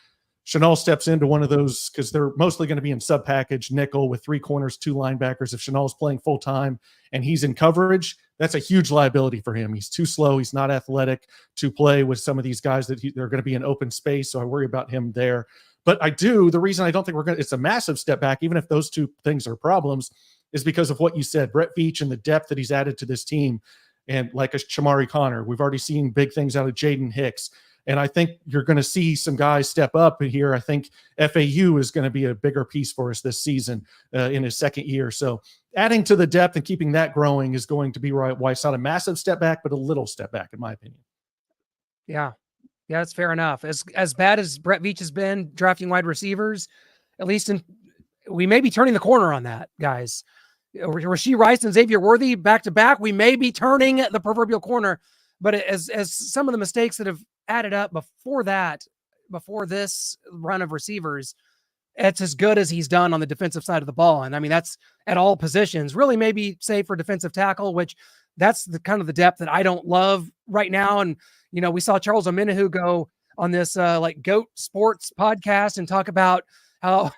Chenal steps into one of those, because they're mostly going to be in sub package nickel with 3 corners, 2 linebackers. If Chenal is playing full time and he's in coverage, that's a huge liability for him. He's too slow. He's not athletic to play with some of these guys that they're going to be in open space. So I worry about him there. But the reason I don't think it's a massive step back, even if those two things are problems, is because of what you said, Brett Veach and the depth that he's added to this team. And like a Chamari Connor, we've already seen big things out of Jaden Hicks. And I think you're going to see some guys step up here. I think FAU is going to be a bigger piece for us this season in his second year. So adding to the depth and keeping that growing is going to be why it's not a massive step back, but a little step back, in my opinion. Yeah. Yeah, that's fair enough. As bad as Brett Veach has been drafting wide receivers, at least we may be turning the corner on that, guys. Rashee Rice and Xavier Worthy back to back, we may be turning the proverbial corner. But as some of the mistakes that have added up before this run of receivers, it's as good as he's done on the defensive side of the ball. And I mean, that's at all positions, really, maybe save for defensive tackle, which that's the kind of the depth that I don't love right now. And, we saw Charles Omenihu go on this like GOAT Sports podcast and talk about how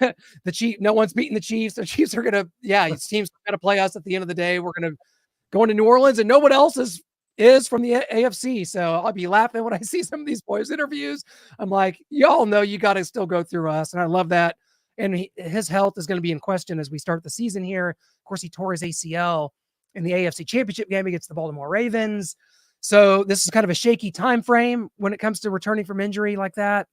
no one's beating the Chiefs. The Chiefs are going to, it seems going to play us at the end of the day. We're going to go into New Orleans and no one else is from the AFC. So I'll be laughing when I see some of these boys' interviews. I'm like, y'all know you got to still go through us. And I love that. And his health is going to be in question as we start the season here. Of course, he tore his ACL in the AFC Championship game against the Baltimore Ravens. So this is kind of a shaky time frame when it comes to returning from injury like that.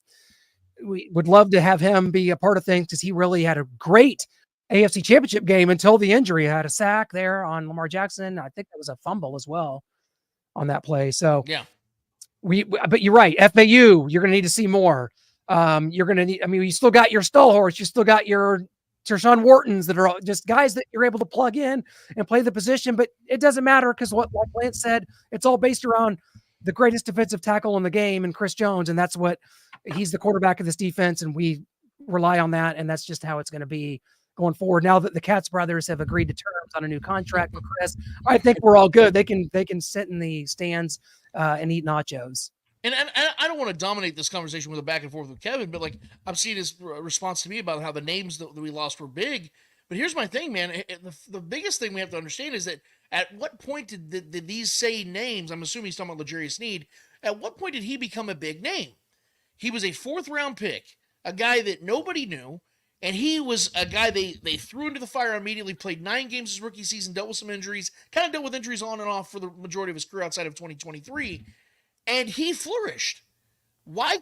We would love to have him be a part of things because he really had a great AFC Championship game until the injury. Had a sack there on Lamar Jackson. I think that was a fumble as well on that play. So yeah, but you're right. FAU, you're going to need to see more. You're going to need, you still got your Stallhorse, you still got your Tershawn Whartons that are just guys that you're able to plug in and play the position, but it doesn't matter because like Lance said, it's all based around the greatest defensive tackle in the game and Chris Jones. And he's the quarterback of this defense. And we rely on that. And that's just how it's going to be going forward. Now that the Katz brothers have agreed to terms on a new contract with Chris, I think we're all good. They can sit in the stands and eat nachos. And I don't want to dominate this conversation with a back and forth with Kevin, but like I've seen his response to me about how the names that we lost were big. But here's my thing, man. The biggest thing we have to understand is that at what point did these say names? I'm assuming he's talking about L'Jarius Sneed. At what point did he become a big name? He was a 4th-round pick, a guy that nobody knew, and he was a guy they threw into the fire immediately, played 9 games his rookie season, dealt with some injuries, kind of dealt with injuries on and off for the majority of his career outside of 2023. And he flourished. Why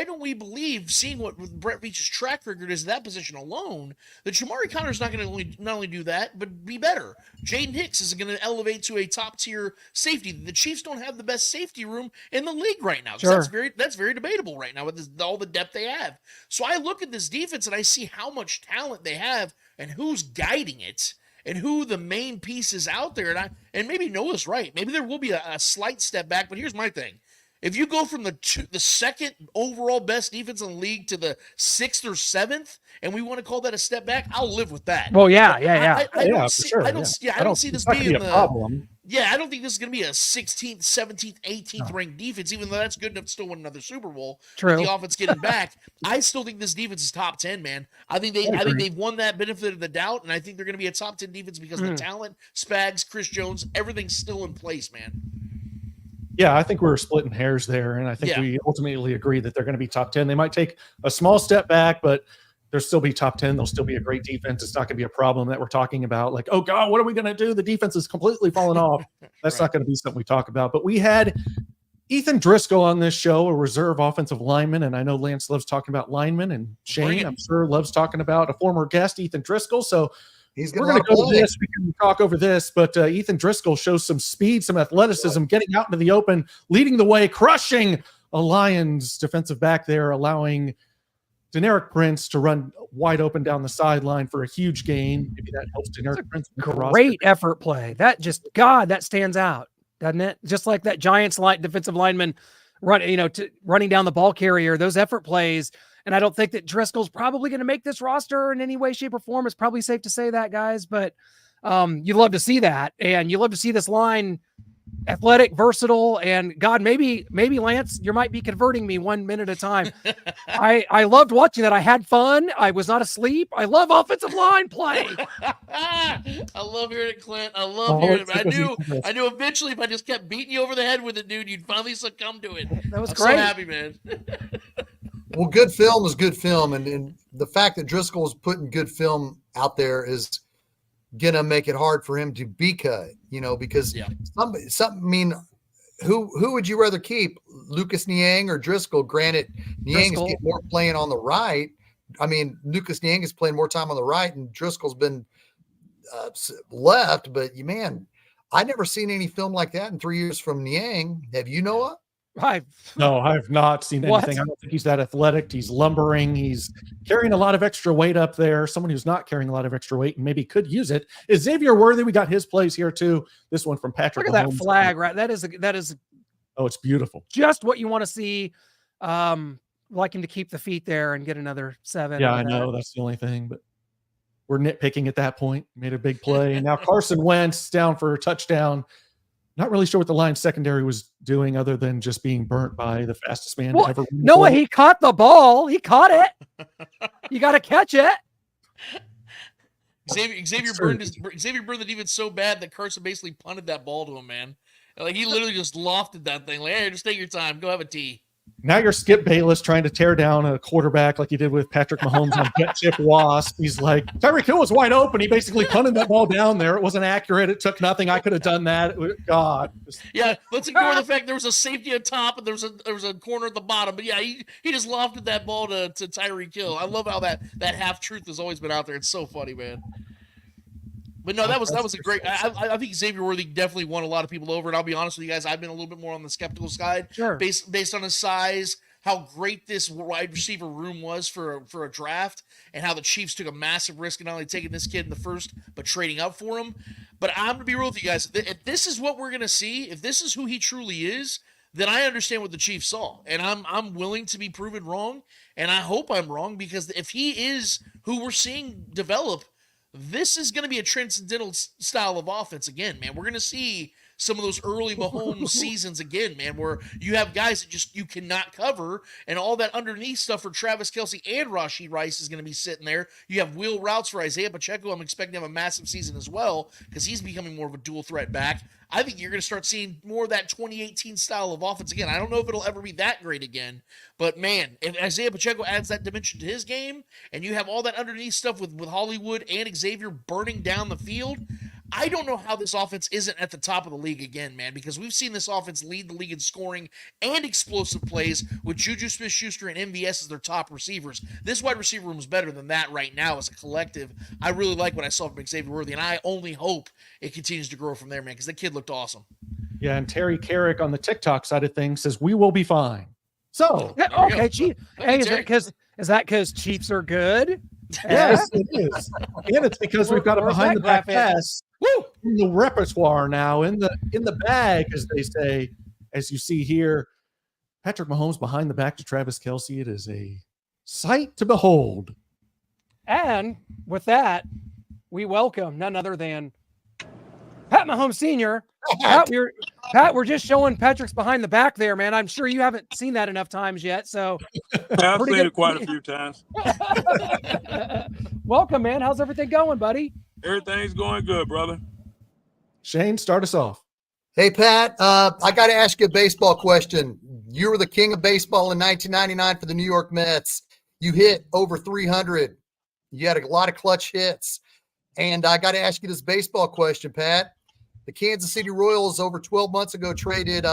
don't we believe, seeing what Brett Veach's track record is in that position alone, that Chamari Connor is not going to not only do that, but be better. Jaden Hicks is going to elevate to a top-tier safety. The Chiefs don't have the best safety room in the league right now. Sure. That's very debatable right now with all the depth they have. So I look at this defense and I see how much talent they have and who's guiding it and who the main pieces out there. And maybe Noah's right. Maybe there will be a slight step back, but here's my thing. If you go from the second overall best defense in the league to the 6th or 7th, and we want to call that a step back, I'll live with that. Well, I don't see this being a problem. Yeah, I don't think this is going to be a 16th, 17th, 18th ranked defense, even though that's good enough to still win another Super Bowl. True. With the offense getting back, I still think this defense is top 10, man. I think they've won that benefit of the doubt, and I think they're going to be a top 10 defense because of the talent, Spags, Chris Jones, everything's still in place, man. Yeah, I think we're splitting hairs there, and I think we ultimately agree that they're going to be top 10. They might take a small step back, but they'll still be top 10. They'll still be a great defense. It's not going to be a problem that we're talking about. Like, oh God, what are we going to do? The defense is completely falling off. That's not going to be something we talk about. But we had Ethan Driscoll on this show, a reserve offensive lineman. And I know Lance loves talking about linemen, and Shane, I'm sure, loves talking about a former guest, Ethan Driscoll. So we're going to go to this. We can talk over this. But Ethan Driscoll shows some speed, some athleticism, getting out into the open, leading the way, crushing a Lions defensive back there, allowing Deneric Prince to run wide open down the sideline for a huge gain. Maybe that helps Deneric Prince. Great effort play. That just, God, that stands out, doesn't it? Just like that Giants defensive lineman running down the ball carrier, those effort plays. And I don't think that Driscoll's probably going to make this roster in any way, shape, or form. It's probably safe to say that, guys. But you love to see that. And you love to see this line athletic, versatile, and God, maybe Lance, you might be converting me 1 minute at a time. I loved watching that. I had fun. I was not asleep. I love offensive line play. I love hearing it, Clint. I love hearing it. I knew eventually if I just kept beating you over the head with it, dude, you'd finally succumb to it. That was I'm great. so happy, man. Well, good film is good film, and the fact that Driscoll is putting good film out there is gonna make it hard for him to be cut, because who would you rather keep, Lucas Niang or Driscoll? Granted, Niang is getting more playing on the right. I mean, Lucas Niang is playing more time on the right, and Driscoll's been left. But I never seen any film like that in 3 years from Niang. Have you, Noah? No, I've not seen anything. I don't think he's that athletic. He's lumbering. He's carrying a lot of extra weight up there. Someone who's not carrying a lot of extra weight and maybe could use it is Xavier Worthy. We got his plays here too. This one from Patrick. Look at that flag, right? That is. Oh, it's beautiful. Just what you want to see. Like him to keep the feet there and get another 7. Yeah, I know. That's the only thing, but we're nitpicking at that point. Made a big play. And now Carson Wentz down for a touchdown. Not really sure what the Lions secondary was doing other than just being burnt by the fastest man to ever win. Noah, he caught the ball. He caught it. You got to catch it. Xavier burned the defense so bad that Carson basically punted that ball to him, man. Like, he literally just lofted that thing. Like, hey, just take your time. Go have a tea. Now you're Skip Bayless trying to tear down a quarterback like you did with Patrick Mahomes on Jet Chip Wasp. He's like, Tyreek Hill was wide open. He basically punted that ball down there. It wasn't accurate. It took nothing. I could have done that. God. Yeah, let's ignore the fact there was a safety at top and there was a corner at the bottom. But yeah, he just lofted that ball to Tyreek Hill. I love how that half truth has always been out there. It's so funny, man. But no, that was a great. I think Xavier Worthy definitely won a lot of people over. And I'll be honest with you guys, I've been a little bit more on the skeptical side, based on his size, how great this wide receiver room was for a draft, and how the Chiefs took a massive risk in not only taking this kid in the first, but trading up for him. But I'm gonna be real with you guys. If this is what we're gonna see, if this is who he truly is, then I understand what the Chiefs saw, and I'm willing to be proven wrong, and I hope I'm wrong, because if he is who we're seeing develop, this is going to be a transcendental style of offense again, man. We're going to see some of those early Mahomes seasons again, man, where you have guys that you cannot cover, and all that underneath stuff for Travis Kelce and Rashee Rice is going to be sitting there. You have wheel routes for Isaiah Pacheco. I'm expecting to have a massive season as well, because he's becoming more of a dual threat back. I think you're going to start seeing more of that 2018 style of offense again. I don't know if it'll ever be that great again, but man, if Isaiah Pacheco adds that dimension to his game, and you have all that underneath stuff with Hollywood and Xavier burning down the field, I don't know how this offense isn't at the top of the league again, man, because we've seen this offense lead the league in scoring and explosive plays with Juju Smith-Schuster and MVS as their top receivers. This wide receiver room is better than that right now as a collective. I really like what I saw from Xavier Worthy, and I only hope it continues to grow from there, man, because the kid looked awesome. Yeah, and Terry Carrick on the TikTok side of things says, we will be fine. So, okay, hey, is that because Chiefs are good? Yes, it is. And it's because we've got a behind the back pass in the repertoire now, in the bag, as they say, as you see here. Patrick Mahomes behind the back to Travis Kelce. It is a sight to behold. And with that, we welcome none other than Pat Mahomes Sr. Pat, we're just showing Patrick's behind the back there, man. I'm sure you haven't seen that enough times yet. So I've seen it quite a few times. Welcome, man. How's everything going, buddy? Everything's going good, brother. Shane, start us off. Hey, Pat, I got to ask you a baseball question. You were the king of baseball in 1999 for the New York Mets. You hit over 300 You had a lot of clutch hits. And I got to ask you this baseball question, Pat. The Kansas City Royals over 12 months ago traded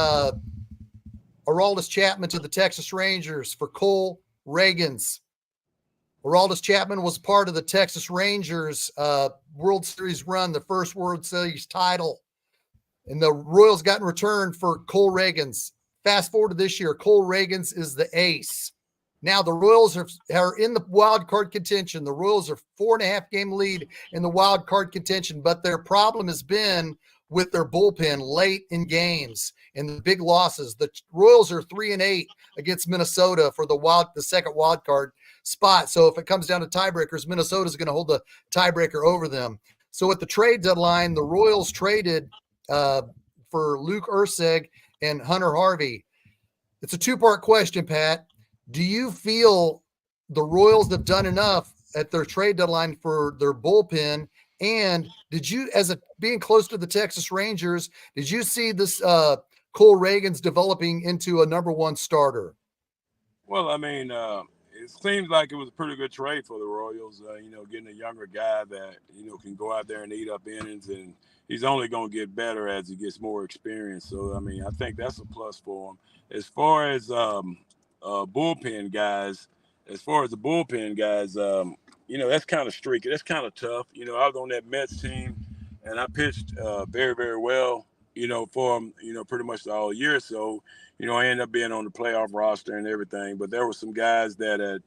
Aroldis Chapman to the Texas Rangers for Cole Reagans. Aroldis Chapman was part of the Texas Rangers World Series run, the first World Series title. And the Royals got in return for Cole Reagans. Fast forward to this year, Cole Reagans is the ace. Now the Royals are in the wild card contention. The Royals are 4.5 game lead in the wild card contention, but their problem has been with their bullpen late in games and the big losses. The Royals are 3-8 against Minnesota for the second wild card spot. So if it comes down to tiebreakers, Minnesota is going to hold the tiebreaker over them. So at the trade deadline, the Royals traded for Luke Urseg and Hunter Harvey. It's a two-part question, Pat. Do you feel the Royals have done enough at their trade deadline for their bullpen? And did you, being close to the Texas Rangers, did you see this Cole Reagans developing into a number one starter? Well, I mean, it seems like it was a pretty good trade for the Royals, getting a younger guy that, can go out there and eat up innings, and he's only going to get better as he gets more experience. So, I mean, I think that's a plus for him. As far as bullpen guys, that's kind of streaky. That's kind of tough. I was on that Mets team, and I pitched very, very well, for them, pretty much all year. So, I ended up being on the playoff roster and everything. But there were some guys that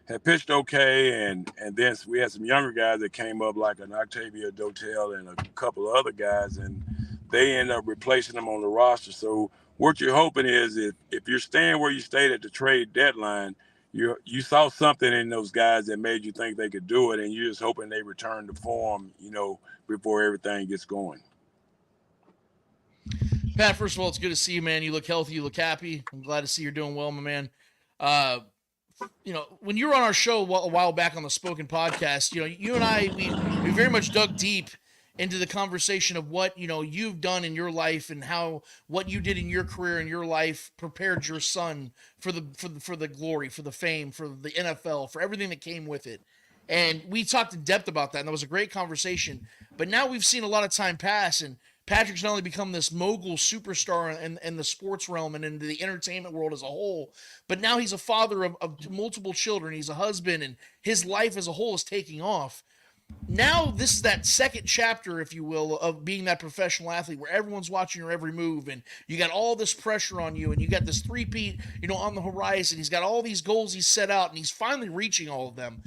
had pitched okay, and then we had some younger guys that came up, like an Octavio Dotel and a couple of other guys, and they end up replacing them on the roster. So what you're hoping is if you're staying where you stayed at the trade deadline, you saw something in those guys that made you think they could do it, and you're just hoping they return to form, before everything gets going. Pat, first of all, it's good to see you, man. You look healthy. You look happy. I'm glad to see you're doing well, my man. When you were on our show a while back on the Spoken podcast, you and I, we very much dug deep into the conversation of what, you've done in your life and how what you did in your career and your life prepared your son for the glory, for the fame, for the NFL, for everything that came with it. And we talked in depth about that, and that was a great conversation. But now we've seen a lot of time pass, and Patrick's not only become this mogul superstar in the sports realm and in the entertainment world as a whole, but now he's a father of multiple children. He's a husband, and his life as a whole is taking off. Now this is that second chapter, if you will, of being that professional athlete where everyone's watching your every move, and you got all this pressure on you, and you got this three-peat, on the horizon. He's got all these goals he's set out, and he's finally reaching all of them.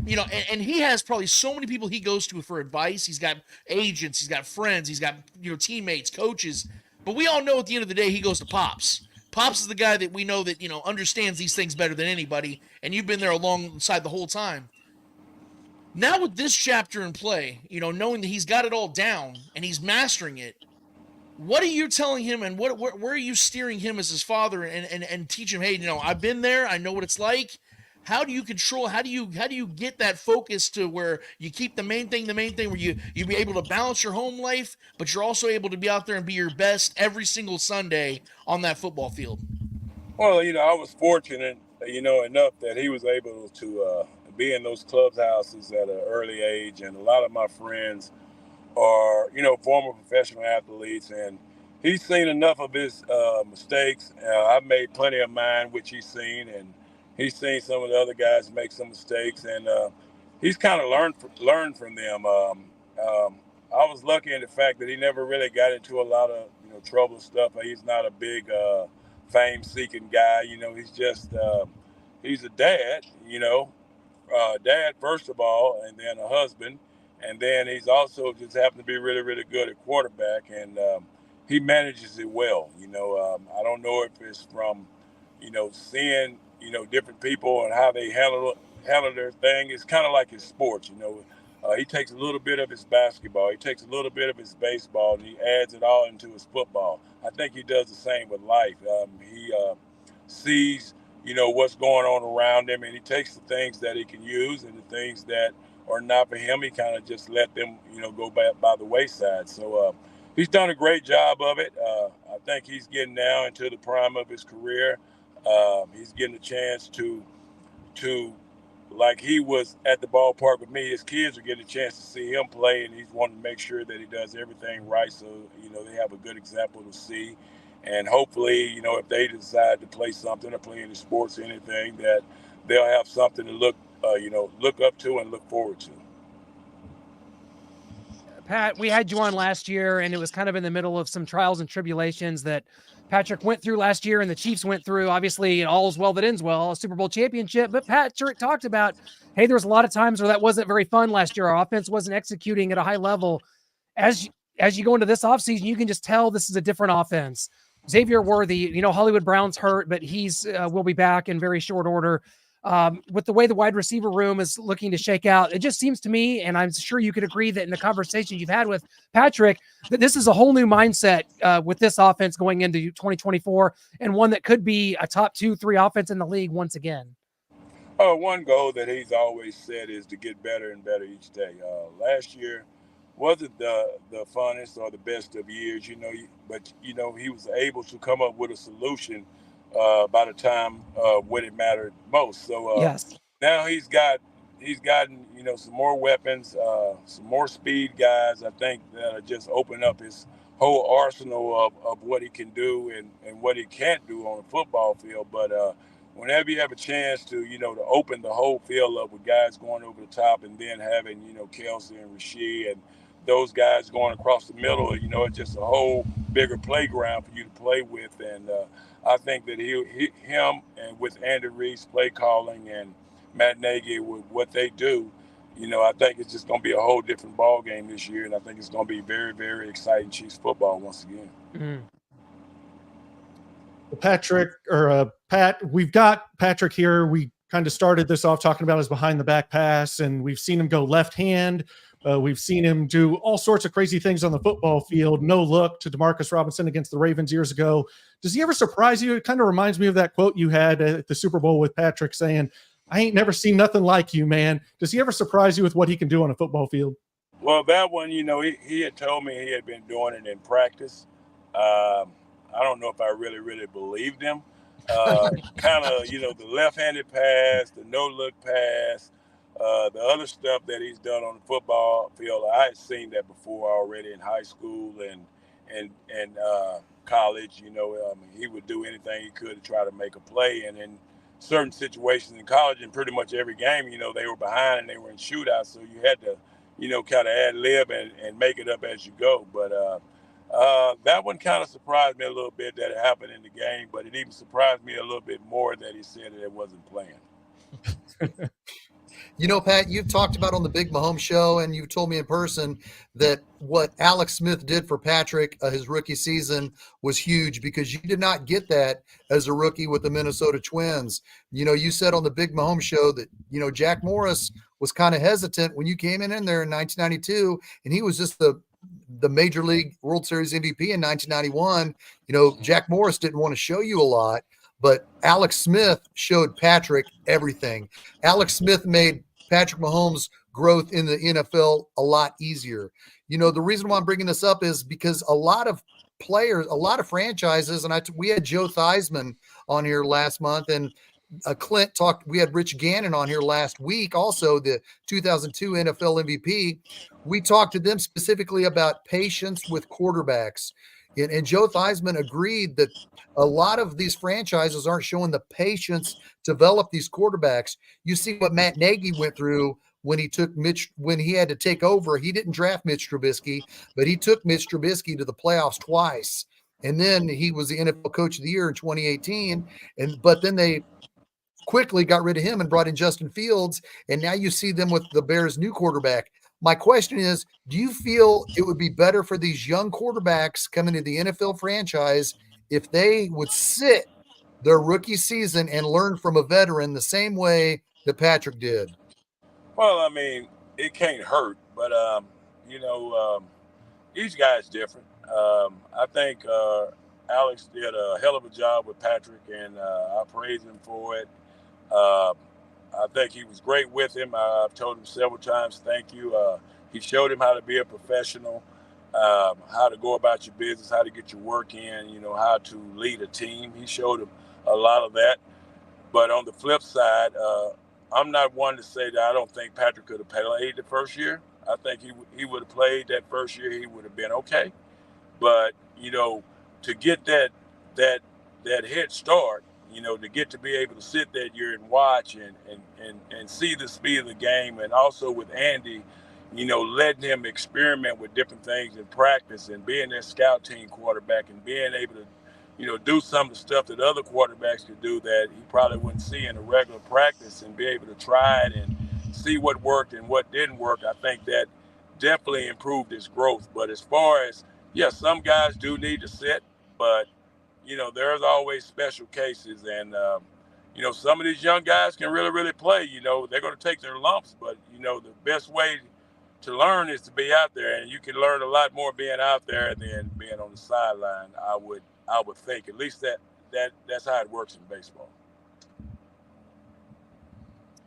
And he has probably so many people he goes to for advice. He's got agents, he's got friends, he's got, teammates, coaches. But we all know at the end of the day, he goes to Pops. Pops is the guy that we know that, understands these things better than anybody. And you've been there alongside the whole time. Now with this chapter in play, knowing that he's got it all down and he's mastering it, what are you telling him, and where are you steering him as his father and teach him, hey, I've been there, I know what it's like. How do you control, how do you get that focus to where you keep the main thing, where you be able to balance your home life, but you're also able to be out there and be your best every single Sunday on that football field? Well, I was fortunate, enough that he was able to be in those clubhouses at an early age. And a lot of my friends are, former professional athletes, and he's seen enough of his mistakes. I've made plenty of mine, which he's seen, and he's seen some of the other guys make some mistakes, and he's kind of learned from them. I was lucky in the fact that he never really got into a lot of trouble stuff. He's not a big fame-seeking guy. He's just he's a dad. Dad first of all, and then a husband, and then he's also just happened to be really, really good at quarterback, and he manages it well. I don't know if it's from seeing different people and how they handle their thing. It's kind of like his sports. He takes a little bit of his basketball, he takes a little bit of his baseball, and he adds it all into his football. I think he does the same with life. He sees what's going on around him, and he takes the things that he can use, and the things that are not for him, he kind of just let them go by the wayside. So he's done a great job of it. I think he's getting now into the prime of his career. He's getting a chance to like he was at the ballpark with me, his kids are getting a chance to see him play, and he's wanting to make sure that he does everything right so, they have a good example to see. And hopefully, if they decide to play something or play any sports or anything, that they'll have something to look up to and look forward to. Pat, we had you on last year, and it was kind of in the middle of some trials and tribulations that Patrick went through last year and the Chiefs went through. Obviously, all's well that ends well, a Super Bowl championship. But Patrick talked about, hey, there was a lot of times where that wasn't very fun last year. Our offense wasn't executing at a high level. As you go into this offseason, you can just tell this is a different offense. Xavier Worthy, Hollywood Brown's hurt, but he's will be back in very short order. With the way the wide receiver room is looking to shake out, it just seems to me, and I'm sure you could agree that in the conversation you've had with Patrick, that this is a whole new mindset with this offense going into 2024, and one that could be a top 2-3 offense in the league once again. One goal that he's always said is to get better and better each day. Last year wasn't the funnest or the best of years, but he was able to come up with a solution by the time when it mattered most. So yes. Now he's gotten some more weapons, some more speed guys. I think that'll just open up his whole arsenal of what he can do and what he can't do on the football field. But whenever you have a chance to to open the whole field up with guys going over the top, and then having Kelsey and Rasheed and those guys going across the middle, it's just a whole bigger playground for you to play with. And I think that him and with Andy Reid's play calling and Matt Nagy with what they do, I think it's just going to be a whole different ball game this year. And I think it's going to be very, very exciting Chiefs football once again. Mm-hmm. Pat, we've got Patrick here. We kind of started this off talking about his behind the back pass, and we've seen him go left hand. We've seen him do all sorts of crazy things on the football field. No look to Demarcus Robinson against the Ravens years ago. Does he ever surprise you? It kind of reminds me of that quote you had at the Super Bowl with Patrick saying, "I ain't never seen nothing like you, man." Does he ever surprise you with what he can do on a football field? Well, that one, he had told me he had been doing it in practice. I don't know if I really believed him. Kind of, the left-handed pass, the no-look pass, the other stuff that he's done on the football field. I had seen that before already in high school and college. He would do anything he could to try to make a play. And in certain situations in college, in pretty much every game, they were behind and they were in shootouts. So you had to, kind of ad lib and make it up as you go. But that one kind of surprised me a little bit that it happened in the game, but it even surprised me a little bit more that he said that it wasn't planned. Pat, you've talked about on the Big Mahomes show, and you've told me in person that what Alex Smith did for Patrick his rookie season was huge, because you did not get that as a rookie with the Minnesota Twins. You said on the Big Mahomes show that, Jack Morris was kind of hesitant when you came in there in 1992, and he was just the Major League World Series MVP in 1991. Jack Morris didn't want to show you a lot, but Alex Smith showed Patrick everything. Alex Smith made Patrick Mahomes' growth in the NFL a lot easier. The reason why I'm bringing this up is because a lot of players, a lot of franchises, and we had Joe Theismann on here last month, and Clint talked. We had Rich Gannon on here last week, also the 2002 NFL MVP. We talked to them specifically about patience with quarterbacks. And Joe Theismann agreed that a lot of these franchises aren't showing the patience to develop these quarterbacks. You see what Matt Nagy went through when he had to take over. He didn't draft Mitch Trubisky, but he took Mitch Trubisky to the playoffs twice. And then he was the NFL Coach of the Year in 2018. But then they quickly got rid of him and brought in Justin Fields. And now you see them with the Bears' new quarterback. My question is, do you feel it would be better for these young quarterbacks coming to the NFL franchise if they would sit their rookie season and learn from a veteran the same way that Patrick did? Well, I mean, it can't hurt, but, each guy's different. I think Alex did a hell of a job with Patrick, and I praise him for it. I think he was great with him. I've told him several times, thank you. He showed him how to be a professional, how to go about your business, how to get your work in, how to lead a team. He showed him a lot of that. But on the flip side, I'm not one to say that I don't think Patrick could have played the first year. I think he would have played that first year. He would have been okay. But to get that that head start, to get to be able to sit that year and watch and see the speed of the game, and also with Andy, letting him experiment with different things in practice and being that scout team quarterback and being able to, do some of the stuff that other quarterbacks could do that he probably wouldn't see in a regular practice, and be able to try it and see what worked and what didn't work. I think that definitely improved his growth. But as far as, some guys do need to sit, but there's always special cases, and some of these young guys can really, really play. They're going to take their lumps, but the best way to learn is to be out there, and you can learn a lot more being out there than being on the sideline. I would think, at least that's how it works in baseball.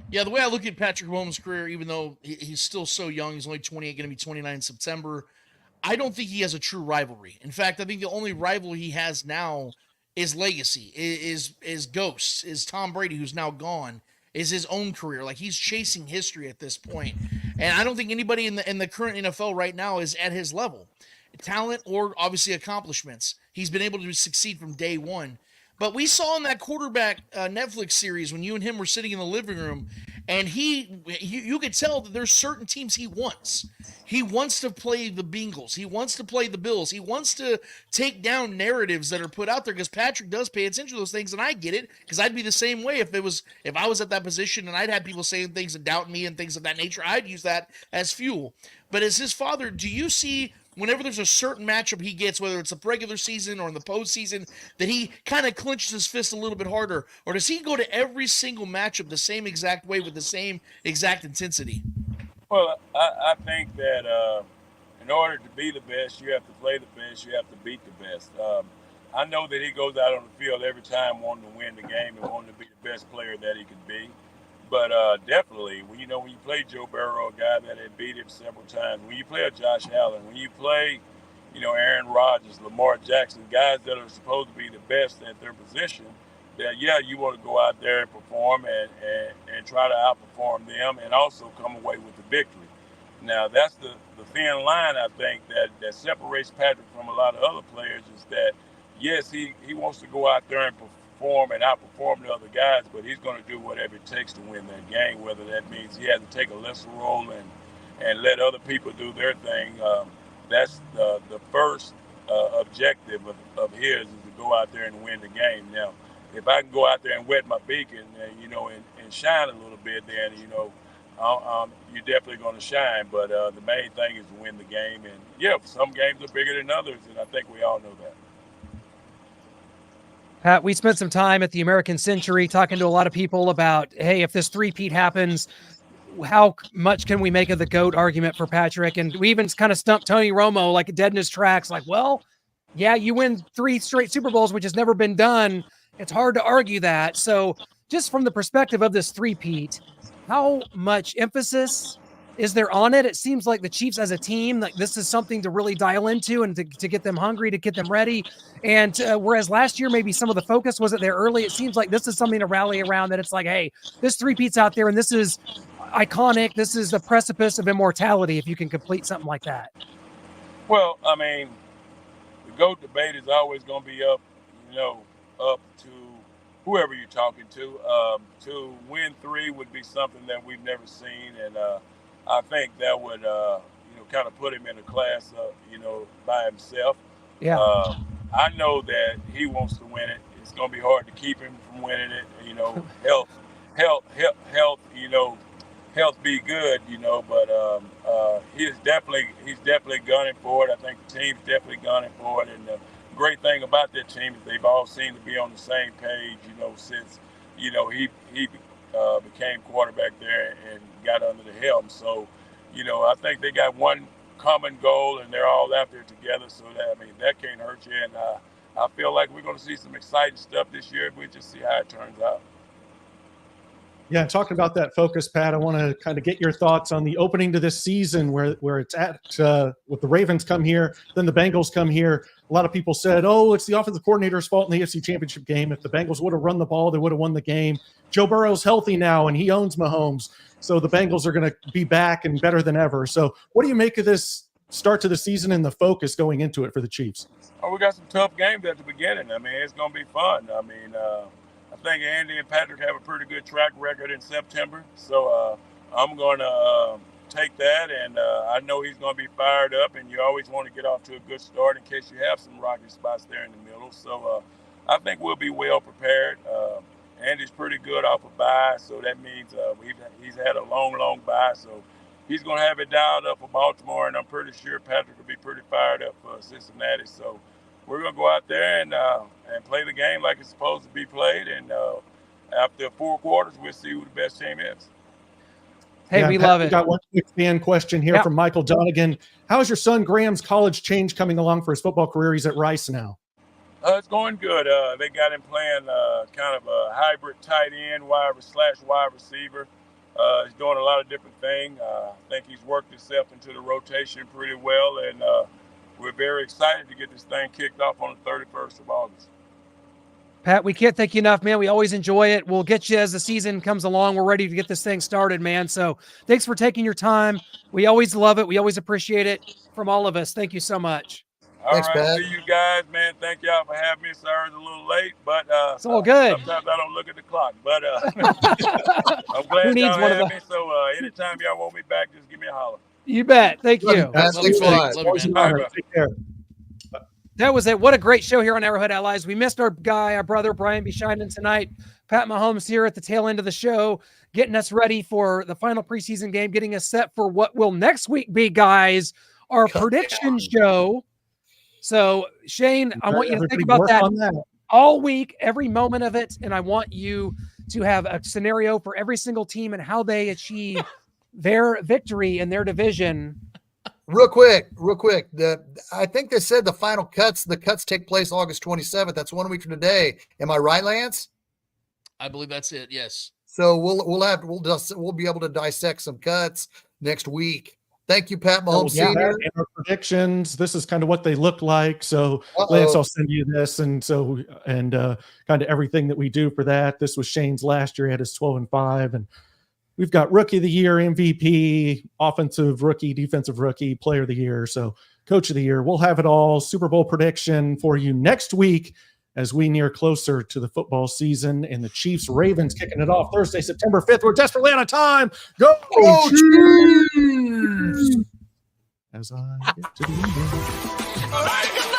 Yeah, the way I look at Patrick Mahomes' career, even though he's still so young, he's only 28, going to be 29 in September, I don't think he has a true rivalry. In fact, I think the only rival he has now is legacy, is Ghost, is Tom Brady, who's now gone, is his own career. Like, he's chasing history at this point. And I don't think anybody in the current NFL right now is at his level. Talent or obviously accomplishments. He's been able to succeed from day one. But we saw in that quarterback Netflix series when you and him were sitting in the living room, and you could tell that there's certain teams he wants. He wants to play the Bengals. He wants to play the Bills. He wants to take down narratives that are put out there, because Patrick does pay attention to those things, and I get it, because I'd be the same way if I was at that position and I'd had people saying things and doubt me and things of that nature. I'd use that as fuel. But as his father, do you see, whenever there's a certain matchup he gets, whether it's the regular season or in the postseason, that he kind of clenches his fist a little bit harder? Or does he go to every single matchup the same exact way with the same exact intensity? Well, I think that in order to be the best, you have to play the best, you have to beat the best. I know that he goes out on the field every time wanting to win the game and wanting to be the best player that he could be. But definitely, when you play Joe Burrow, a guy that had beat him several times, when you play a Josh Allen, when you play, Aaron Rodgers, Lamar Jackson, guys that are supposed to be the best at their position, that, you want to go out there and perform and try to outperform them and also come away with the victory. Now, that's the thin line, I think, that separates Patrick from a lot of other players, is that, yes, he wants to go out there and perform and outperform the other guys, but he's going to do whatever it takes to win that game, whether that means he has to take a lesser role and let other people do their thing. That's the first objective of his, is to go out there and win the game. Now, if I can go out there and wet my beak and shine a little bit, then, you're definitely going to shine. But the main thing is to win the game. And, some games are bigger than others, and I think we all know that. Pat, we spent some time at the American Century talking to a lot of people about, hey, if this three-peat happens, how much can we make of the GOAT argument for Patrick? And we even kind of stumped Tony Romo, like, dead in his tracks, like, well, yeah, you win 3 straight Super Bowls, which has never been done. It's hard to argue that. So just from the perspective of this three-peat, how much emphasis is there on it? It seems like the Chiefs as a team, like, this is something to really dial into and to get them hungry, to get them ready. And whereas last year, maybe some of the focus wasn't there early, it seems like this is something to rally around, that it's like, hey, this three-peat's out there and this is iconic. This is the precipice of immortality if you can complete something like that. Well, I mean, the GOAT debate is always going to be up to whoever you're talking to. To win 3 would be something that we've never seen, and I think that would kind of put him in a class by himself. Yeah. I know that he wants to win it. It's going to be hard to keep him from winning it. Health, health be good. But he's definitely gunning for it. I think the team's definitely gunning for it, and the great thing about that team is they've all seemed to be on the same page, since, he became quarterback there and got under the helm. So, I think they got one common goal and they're all out there together. So that can't hurt you. And I feel like we're going to see some exciting stuff this year. We just see how it turns out. Yeah, talking about that focus, Pat, I want to kind of get your thoughts on the opening to this season where it's at with the Ravens come here, then the Bengals come here. A lot of people said, oh, it's the offensive coordinator's fault in the AFC Championship game. If the Bengals would have run the ball, they would have won the game. Joe Burrow's healthy now, and he owns Mahomes. So the Bengals are going to be back and better than ever. So what do you make of this start to the season and the focus going into it for the Chiefs? Oh, we got some tough games at the beginning. I mean, it's going to be fun. I mean, I think Andy and Patrick have a pretty good track record in September. So I'm going to take that, and I know he's going to be fired up, and you always want to get off to a good start in case you have some rocky spots there in the middle. So I think we'll be well prepared. Andy's pretty good off a bye, so that means he's had a long bye. So he's going to have it dialed up for Baltimore, and I'm pretty sure Patrick will be pretty fired up for Cincinnati. So we're going to go out there and play the game like it's supposed to be played. And after 4 quarters, we'll see who the best team is. Hey, we Pat, love it. We got one quick fan question here from Michael Donegan. How's your son Graham's college change coming along for his football career? He's at Rice now. It's going good. They got him playing kind of a hybrid tight end, wide receiver. He's doing a lot of different things. I think he's worked himself into the rotation pretty well, and we're very excited to get this thing kicked off on the 31st of August. Pat, we can't thank you enough, man. We always enjoy it. We'll get you as the season comes along. We're ready to get this thing started, man. So thanks for taking your time. We always love it. We always appreciate it from all of us. Thank you so much. Thanks, all right, Pat. see you guys, man. Thank y'all for having me. Sorry it's a little late, but it's all good. Sometimes I don't look at the clock, but I'm glad y'all have me. So anytime y'all want me back, just give me a holler. You bet. Thank you. Thanks a lot. Take care. That was it. What a great show here on Arrowhead Allies. We missed our guy, our brother, Brian Beshinden tonight. Pat Mahomes here at the tail end of the show, getting us ready for the final preseason game, getting us set for what will next week be, guys, our prediction show. So, Shane, I want you to think about that all week, every moment of it, and I want you to have a scenario for every single team and how they achieve their victory in their division. Real quick. I think they said the cuts take place August 27th. That's 1 week from today. Am I right, Lance? I believe that's it. Yes. So we'll be able to dissect some cuts next week. Thank you, Pat Mahomes Sr. And our predictions. This is kind of what they look like. So Lance, I'll send you this, and kind of everything that we do for that. This was Shane's last year. He had his 12-5, and we've got Rookie of the Year, MVP, Offensive Rookie, Defensive Rookie, Player of the Year, so Coach of the Year. We'll have it all. Super Bowl prediction for you next week as we near closer to the football season, and the Chiefs-Ravens kicking it off Thursday, September 5th. We're desperately out of time. Go Chiefs! As I get to the end.